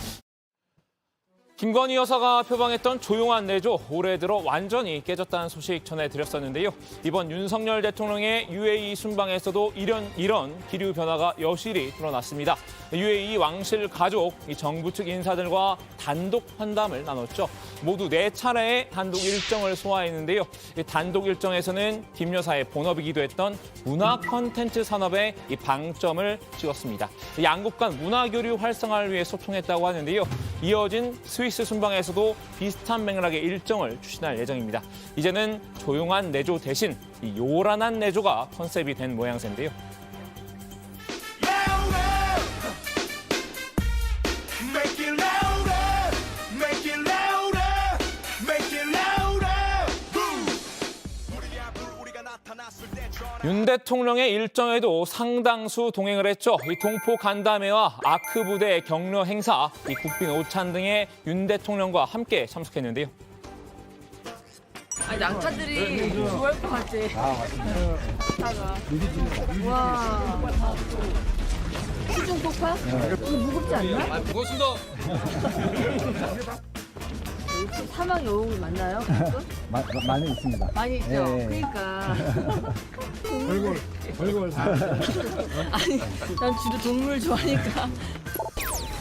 김건희 여사가 표방했던 조용한 내조, 올해 들어 완전히 깨졌다는 소식 전해드렸었는데요. 이번 윤석열 대통령의 UAE 순방에서도 이런 기류 변화가 여실히 드러났습니다. UAE 왕실 가족, 이 정부 측 인사들과 단독 환담을 나눴죠. 모두 4차례의 단독 일정을 소화했는데요. 이 단독 일정에서는 김 여사의 본업이기도 했던 문화 콘텐츠 산업에 이 방점을 찍었습니다. 양국 간 문화 교류 활성화를 위해 소통했다고 하는데요. 이어진 스위스 순방에서도 비슷한 맥락의 일정을 추진할 예정입니다. 이제는 조용한 내조 대신 이 요란한 내조가 컨셉이 된 모양새인데요. 윤 대통령의 일정에도 상당수 동행을 했죠. 이 동포 간담회와 아크 부대 격려 행사, 이 국빈 오찬 등의 윤 대통령과 함께 참석했는데요.
아니, 낙타들이 좋아할 것 같아. 와. 수중 폭파? 이거 무겁지 않나?
무겁습니다.
사막 여우 맞나요?
많이 있습니다.
많이 있죠.
예.
그러니까.
얼굴
아니, 난 주로 동물 좋아하니까.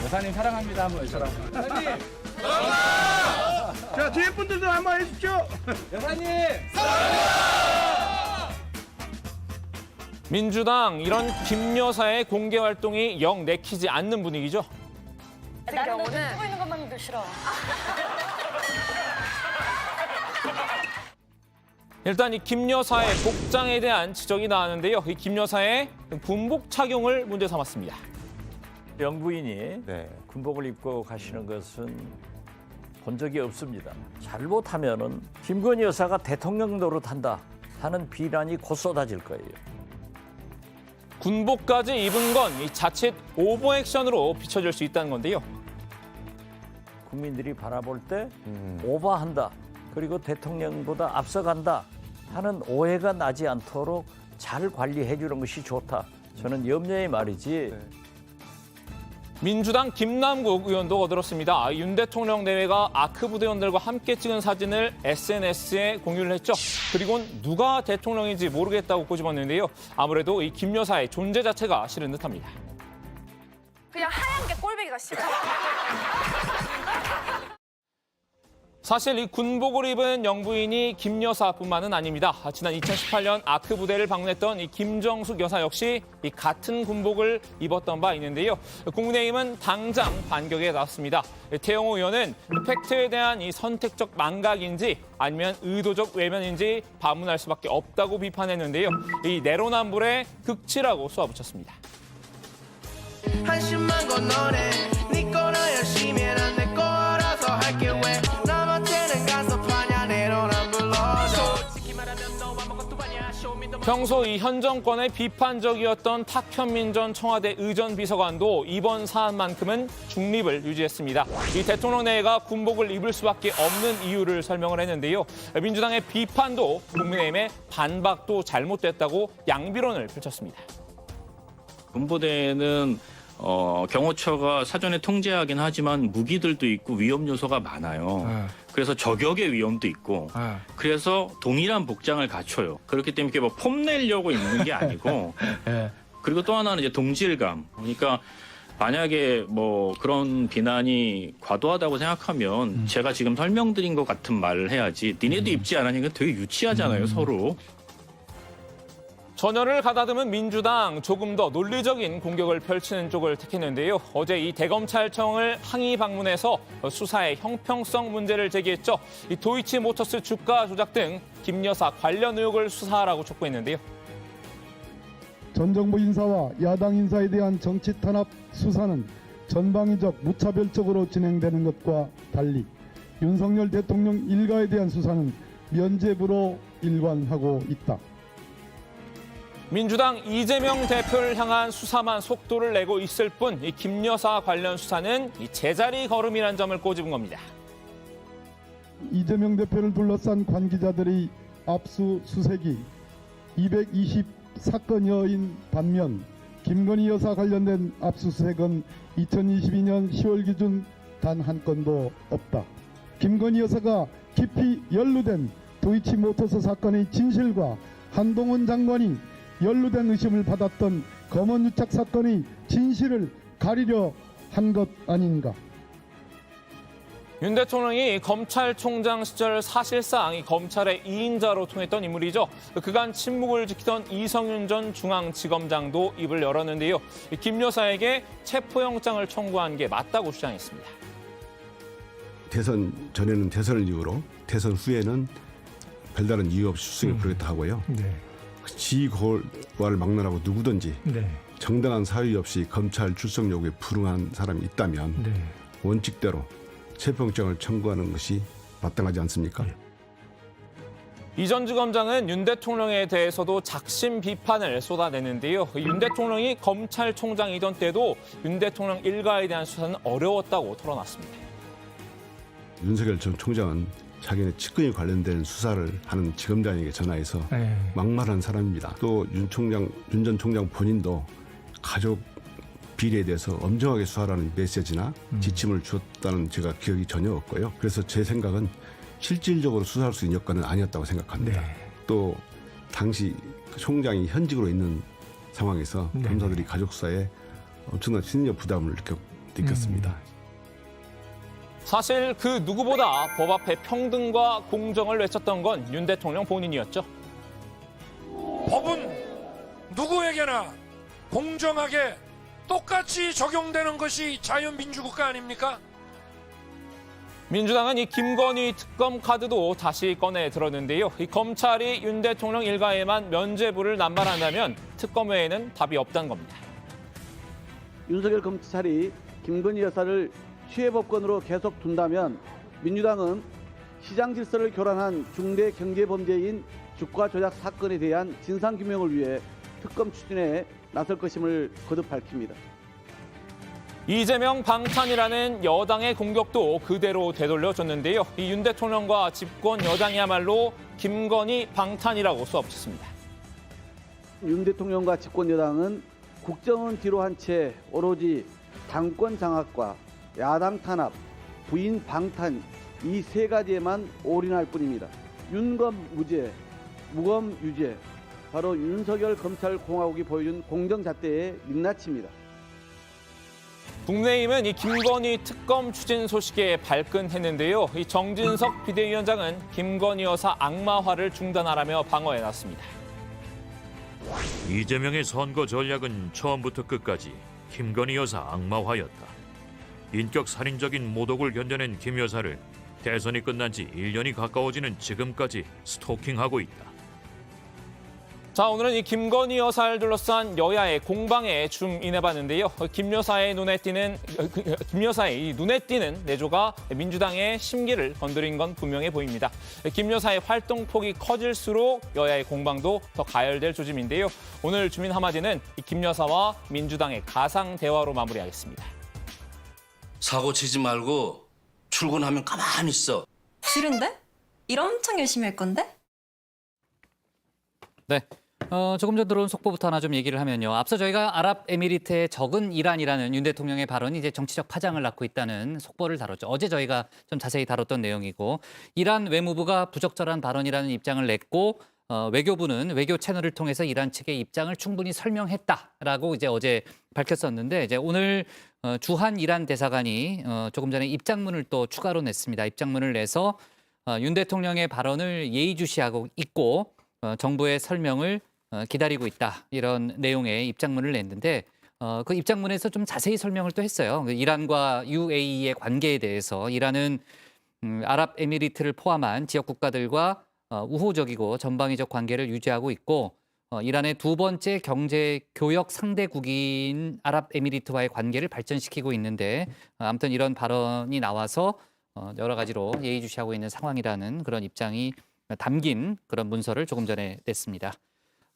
여사님 사랑합니다 한번 외쳐라.
자, 뒤에 분들도 한번 해주십시오.
여사님
민주당 이런 김 여사의 공개 활동이 영 내키지 않는 분위기죠.
나는 너 듣고 있는 것만도 싫어.
일단 이 김 여사의 복장에 대한 지적이 나왔는데요. 이 김 여사의 군복 착용을 문제 삼았습니다.
영부인이 군복을 입고 가시는 것은 본 적이 없습니다. 잘못하면은 김건희 여사가 대통령 노릇한다 하는 비난이 곧 쏟아질 거예요.
군복까지 입은 건 이 자칫 오버액션으로 비춰질 수 있다는 건데요.
국민들이 바라볼 때 오버한다. 그리고 대통령보다 앞서간다 하는 오해가 나지 않도록 잘 관리해 주는 것이 좋다. 저는 염려의 말이지.
민주당 김남국 의원도 거들었습니다. 윤 대통령 대회가 아크 부대원들과 함께 찍은 사진을 SNS에 공유를 했죠. 그리고는 누가 대통령인지 모르겠다고 꼬집었는데요. 아무래도 이 김 여사의 존재 자체가 싫은 듯합니다.
그냥 하얀 게 꼴보기가 싫어.
사실 이 군복을 입은 영부인이 김 여사뿐만은 아닙니다. 지난 2018년 아크 부대를 방문했던 이 김정숙 여사 역시 이 같은 군복을 입었던 바 있는데요. 국민의힘은 당장 반격에 나섰습니다. 태영호 의원은 팩트에 대한 이 선택적 망각인지 아니면 의도적 외면인지 반문할 수밖에 없다고 비판했는데요. 이 내로남불의 극치라고 쏘아붙였습니다.
한심한 건 너네 네 거나 열심히 해 난 내 거라서 할게 왜 남한테는 간섭하냐 내로남 불러줘 솔직히 말하면 너와 아무것도 아니야
평소 이 현 정권에 비판적이었던 탁현민 전 청와대 의전 비서관도 이번 사안만큼은 중립을 유지했습니다. 이 대통령 내외가 군복을 입을 수밖에 없는 이유를 설명을 했는데요. 민주당의 비판도 국민의힘의 반박도 잘못됐다고 양비론을 펼쳤습니다.
군부대는 경호처가 사전에 통제하긴 하지만 무기들도 있고 위험 요소가 많아요. 그래서 저격의 위험도 있고 그래서 동일한 복장을 갖춰요. 그렇기 때문에 뭐 폼내려고 입는 게 아니고 그리고 또 하나는 이제 동질감. 그러니까 만약에 뭐 그런 비난이 과도하다고 생각하면 제가 지금 설명드린 것 같은 말을 해야지 니네도 입지 않으니까 되게 유치하잖아요 서로.
전열을 가다듬은 민주당 조금 더 논리적인 공격을 펼치는 쪽을 택했는데요. 어제 이 대검찰청을 항의 방문해서 수사의 형평성 문제를 제기했죠. 이 도이치모터스 주가 조작 등 김 여사 관련 의혹을 수사하라고 촉구했는데요.
전 정부 인사와 야당 인사에 대한 정치 탄압 수사는 전방위적 무차별적으로 진행되는 것과 달리 윤석열 대통령 일가에 대한 수사는 면죄부로 일관하고 있다.
민주당 이재명 대표를 향한 수사만 속도를 내고 있을 뿐 이 김 여사 관련 수사는 이 제자리 걸음이라는 점을 꼬집은 겁니다.
이재명 대표를 둘러싼 관계자들의 압수수색이 220사건여인 반면 김건희 여사 관련된 압수수색은 2022년 10월 기준 단 한 건도 없다. 김건희 여사가 깊이 연루된 도이치모터스 사건의 진실과 한동훈 장관이 연루된 의심을 받았던 검언유착 사건의 진실을 가리려 한 것 아닌가.
윤 대통령이 검찰총장 시절 사실상 이 검찰의 2인자로 통했던 인물이죠. 그간 침묵을 지키던 이성윤 전 중앙지검장도 입을 열었는데요. 김 여사에게 체포영장을 청구한 게 맞다고 주장했습니다.
대선 전에는 대선을 이유로 대선 후에는 별다른 이유 없이 출석을 부르겠다 하고요. 지고를 막론하고 누구든지 정당한 사유 없이 검찰 출석 요구에 불응한 사람이 있다면 원칙대로 체포영장을 청구하는 것이 마땅하지 않습니까?
이 전 지검장은 윤 대통령에 대해서도 작심 비판을 쏟아내는데요. 윤 대통령이 검찰총장이던 때도 윤 대통령 일가에 대한 수사는 어려웠다고 털어놨습니다.
윤석열 전 총장은 자기네 측근이 관련된 수사를 하는 지검장에게 전화해서 막말한 사람입니다. 또 윤 전 총장 본인도 가족 비리에 대해서 엄정하게 수사하라는 메시지나 지침을 주었다는 제가 기억이 전혀 없고요. 그래서 제 생각은 실질적으로 수사할 수 있는 여건은 아니었다고 생각합니다. 또 당시 총장이 현직으로 있는 상황에서 검사들이 가족 수사에 엄청난 심리적 부담을 느꼈습니다.
사실 그 누구보다 법 앞에 평등과 공정을 외쳤던 건 윤 대통령 본인이었죠.
법은 누구에게나 공정하게 똑같이 적용되는 것이 자유민주국가 아닙니까?
민주당은 이 김건희 특검 카드도 다시 꺼내 들었는데요. 이 검찰이 윤 대통령 일가에만 면죄부를 남발한다면 특검 외에는 답이 없다는 겁니다.
윤석열 검찰이 김건희 여사를 취해법권으로 계속 둔다면 민주당은 시장 질서를 교란한 중대 경제범죄인 주가 조작 사건에 대한 진상규명을 위해 특검 추진에 나설 것임을 거듭 밝힙니다.
이재명 방탄이라는 여당의 공격도 그대로 되돌려줬는데요. 이 윤 대통령과 집권 여당이야말로 김건희 방탄이라고 수업했습니다.
윤 대통령과 집권 여당은 국정은 뒤로 한 채 오로지 당권 장악과 야당 탄압, 부인 방탄 이 세 가지에만 올인할 뿐입니다. 윤검 무죄, 무검 유죄, 바로 윤석열 검찰공화국이 보여준 공정잣대의 민낯입니다.
국민의힘은 이 김건희 특검 추진 소식에 발끈했는데요. 이 정진석 비대위원장은 김건희 여사 악마화를 중단하라며 방어해 놨습니다.
이재명의 선거 전략은 처음부터 끝까지 김건희 여사 악마화였다. 인격 살인적인 모독을 견뎌낸 김 여사를 대선이 끝난 지 1년이 가까워지는 지금까지 스토킹하고 있다.
자, 오늘은 이 김건희 여사를 둘러싼 여야의 공방에 줌인해봤는데요. 김 여사의 눈에 띄는 내조가 민주당의 심기를 건드린 건 분명해 보입니다. 김 여사의 활동폭이 커질수록 여야의 공방도 더 가열될 조짐인데요. 오늘 주민 한마디는 김 여사와 민주당의 가상 대화로 마무리하겠습니다.
사고 치지 말고 출근하면 가만히 있어.
싫은데? 일 엄청 열심히 할 건데?
네. 조금 전 들어온 속보부터 하나 좀 얘기를 하면요. 앞서 저희가 아랍에미리트의 적은 이란이라는 윤 대통령의 발언이 이제 정치적 파장을 낳고 있다는 속보를 다뤘죠. 어제 저희가 좀 자세히 다뤘던 내용이고, 이란 외무부가 부적절한 발언이라는 입장을 냈고, 외교부는 외교 채널을 통해서 이란 측의 입장을 충분히 설명했다라고 이제 어제 밝혔었는데, 이제 오늘 주한 이란 대사관이 조금 전에 입장문을 또 추가로 냈습니다. 입장문을 내서 윤 대통령의 발언을 예의주시하고 있고 정부의 설명을 기다리고 있다, 이런 내용의 입장문을 냈는데, 그 입장문에서 좀 자세히 설명을 또 했어요. 이란과 UAE의 관계에 대해서 이란은 아랍에미리트를 포함한 지역 국가들과 우호적이고 전방위적 관계를 유지하고 있고, 이란의 두 번째 경제 교역 상대국인 아랍에미리트와의 관계를 발전시키고 있는데, 아무튼 이런 발언이 나와서 여러 가지로 예의주시하고 있는 상황이라는 그런 입장이 담긴 그런 문서를 조금 전에 냈습니다.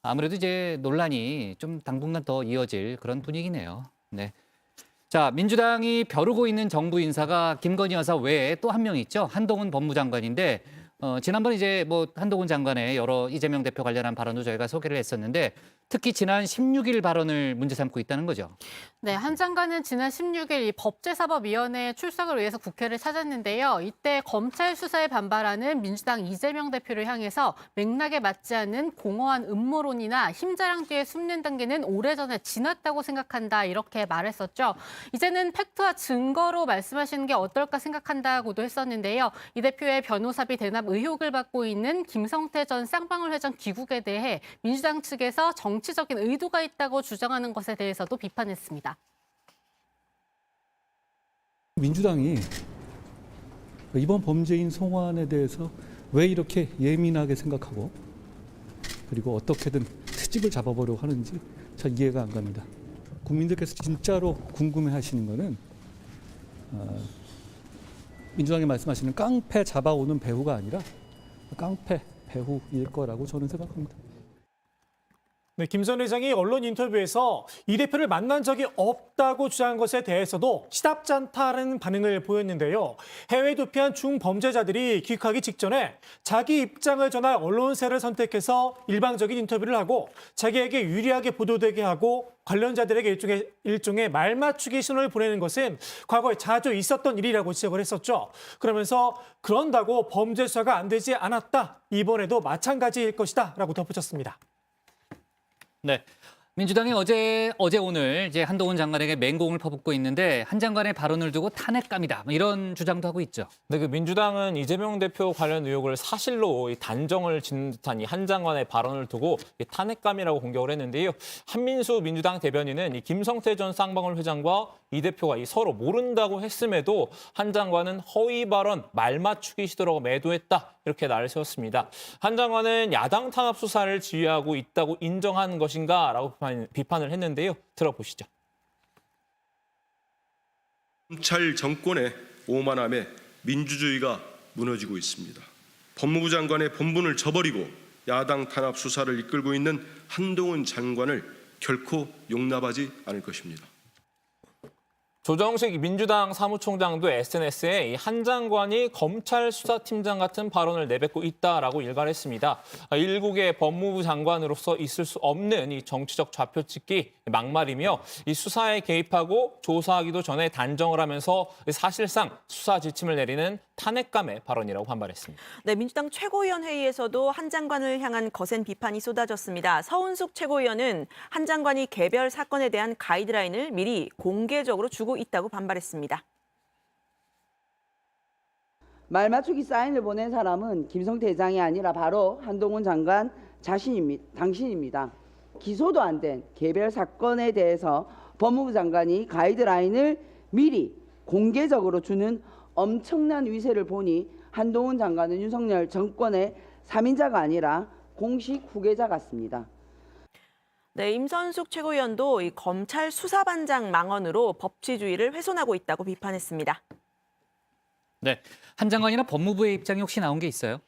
아무래도 이제 논란이 좀 당분간 더 이어질 그런 분위기네요. 네. 자, 민주당이 벼르고 있는 정부 인사가 김건희 여사 외에 또 한 명 있죠. 한동훈 법무장관인데, 지난번 이제 뭐 한동훈 장관의 여러 이재명 대표 관련한 발언도 저희가 소개를 했었는데, 특히 지난 16일 발언을 문제 삼고 있다는 거죠.
네, 한 장관은 지난 16일 이 법제사법위원회 출석을 위해서 국회를 찾았는데요. 이때 검찰 수사에 반발하는 민주당 이재명 대표를 향해서 맥락에 맞지 않는 공허한 음모론이나 힘자랑 뒤에 숨는 단계는 오래전에 지났다고 생각한다, 이렇게 말했었죠. 이제는 팩트와 증거로 말씀하시는 게 어떨까 생각한다고도 했었는데요. 이 대표의 변호사비 대납 의혹을 받고 있는 김성태 전 쌍방울회장 귀국에 대해 민주당 측에서 정치적인 의도가 있다고 주장하는 것에 대해서도 비판했습니다.
민주당이 이번 범죄인 송환에 대해서 왜 이렇게 예민하게 생각하고, 그리고 어떻게든 트집을 잡아보려고 하는지 잘 이해가 안 갑니다. 국민들께서 진짜로 궁금해하시는 거는 민주당이 말씀하시는 깡패 잡아오는 배후가 아니라 깡패 배후일 거라고 저는 생각합니다.
네, 김 전 회장이 언론 인터뷰에서 이 대표를 만난 적이 없다고 주장한 것에 대해서도 시답지 않다는 반응을 보였는데요. 해외에 도피한 중범죄자들이 귀국하기 직전에 자기 입장을 전할 언론사를 선택해서 일방적인 인터뷰를 하고 자기에게 유리하게 보도되게 하고 관련자들에게 일종의 말 맞추기 신호를 보내는 것은 과거에 자주 있었던 일이라고 지적을 했었죠. 그러면서 그런다고 범죄 수사가 안 되지 않았다. 이번에도 마찬가지일 것이다 라고 덧붙였습니다.
네. 민주당이 어제 오늘 이제 한동훈 장관에게 맹공을 퍼붓고 있는데 한 장관의 발언을 두고 탄핵감이다. 이런 주장도 하고 있죠.
네, 그 민주당은 이재명 대표 관련 의혹을 사실로 단정을 짓는 듯한 이 한 장관의 발언을 두고 탄핵감이라고 공격을 했는데요. 한민수 민주당 대변인은 이 김성태 전 쌍방울 회장과 이 대표가 서로 모른다고 했음에도 한 장관은 허위 발언, 말 맞추기 시도라고 매도했다. 이렇게 날을 세웠습니다. 한 장관은 야당 탄압 수사를 지휘하고 있다고 인정한 것인가라고 비판을 했는데요. 들어보시죠.
검찰 정권의 오만함에 민주주의가 무너지고 있습니다. 법무부 장관의 본분을 저버리고 야당 탄압 수사를 이끌고 있는 한동훈 장관을 결코 용납하지 않을 것입니다.
조정식 민주당 사무총장도 SNS에 이 한 장관이 검찰 수사팀장 같은 발언을 내뱉고 있다라고 일갈했습니다. 일국의 법무부 장관으로서 있을 수 없는 이 정치적 좌표찍기 막말이며 이 수사에 개입하고 조사하기도 전에 단정을 하면서 사실상 수사 지침을 내리는 탄핵감의 발언이라고 반발했습니다.
네, 민주당 최고위원 회의에서도 한 장관을 향한 거센 비판이 쏟아졌습니다. 서은숙 최고위원은 한 장관이 개별 사건에 대한 가이드라인을 미리 공개적으로 주고 있다고 반발했습니다.
말 맞추기 사인을 보낸 사람은 김성태 회장이 아니라 바로 한동훈 장관 당신입니다. 기소도 안 된 개별 사건에 대해서 법무부 장관이 가이드라인을 미리 공개적으로 주는 엄청난 위세를 보니 한동훈 장관은 윤석열 정권의 3인자가 아니라 공식 후계자 같습니다.
네, 임선숙 최고위원도 이 검찰 수사반장 망언으로 법치주의를 훼손하고 있다고 비판했습니다.
네, 한 장관이나 법무부의 입장이 혹시 나온 게 있어요?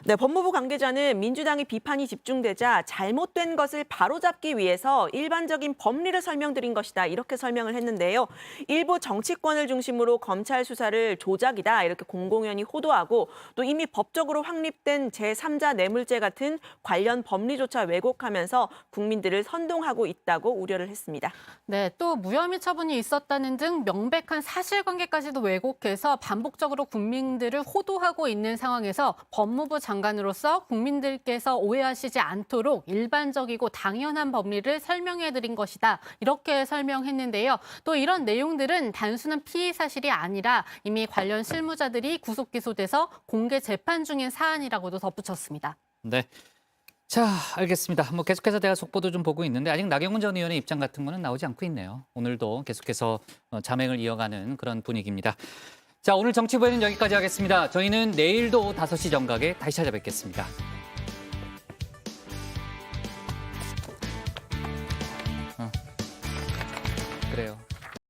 네, 법무부 관계자는 민주당의 비판이 집중되자 잘못된 것을 바로잡기 위해서 일반적인 법리를 설명드린 것이다. 이렇게 설명을 했는데요. 일부 정치권을 중심으로 검찰 수사를 조작이다. 이렇게 공공연히 호도하고 또 이미 법적으로 확립된 제3자 뇌물죄 같은 관련 법리조차 왜곡하면서 국민들을 선동하고 있다고 우려를 했습니다.
네, 또 무혐의 처분이 있었다는 등 명백한 사실관계까지도 왜곡해서 반복적으로 국민들을 호도하고 있는 상황에서 법무부 장관으로서 국민들께서 오해하시지 않도록 일반적이고 당연한 법리를 설명해드린 것이다. 이렇게 설명했는데요. 또 이런 내용들은 단순한 피의 사실이 아니라 이미 관련 실무자들이 구속 기소돼서 공개 재판 중인 사안이라고도 덧붙였습니다.
네. 자, 알겠습니다. 계속해서 제가 속보도 좀 보고 있는데 아직 나경원 전 의원의 입장 같은 거는 나오지 않고 있네요. 오늘도 계속해서 자맹을 이어가는 그런 분위기입니다. 자, 오늘 정치부에는 여기까지 하겠습니다. 저희는 내일도 5시 정각에 다시 찾아뵙겠습니다.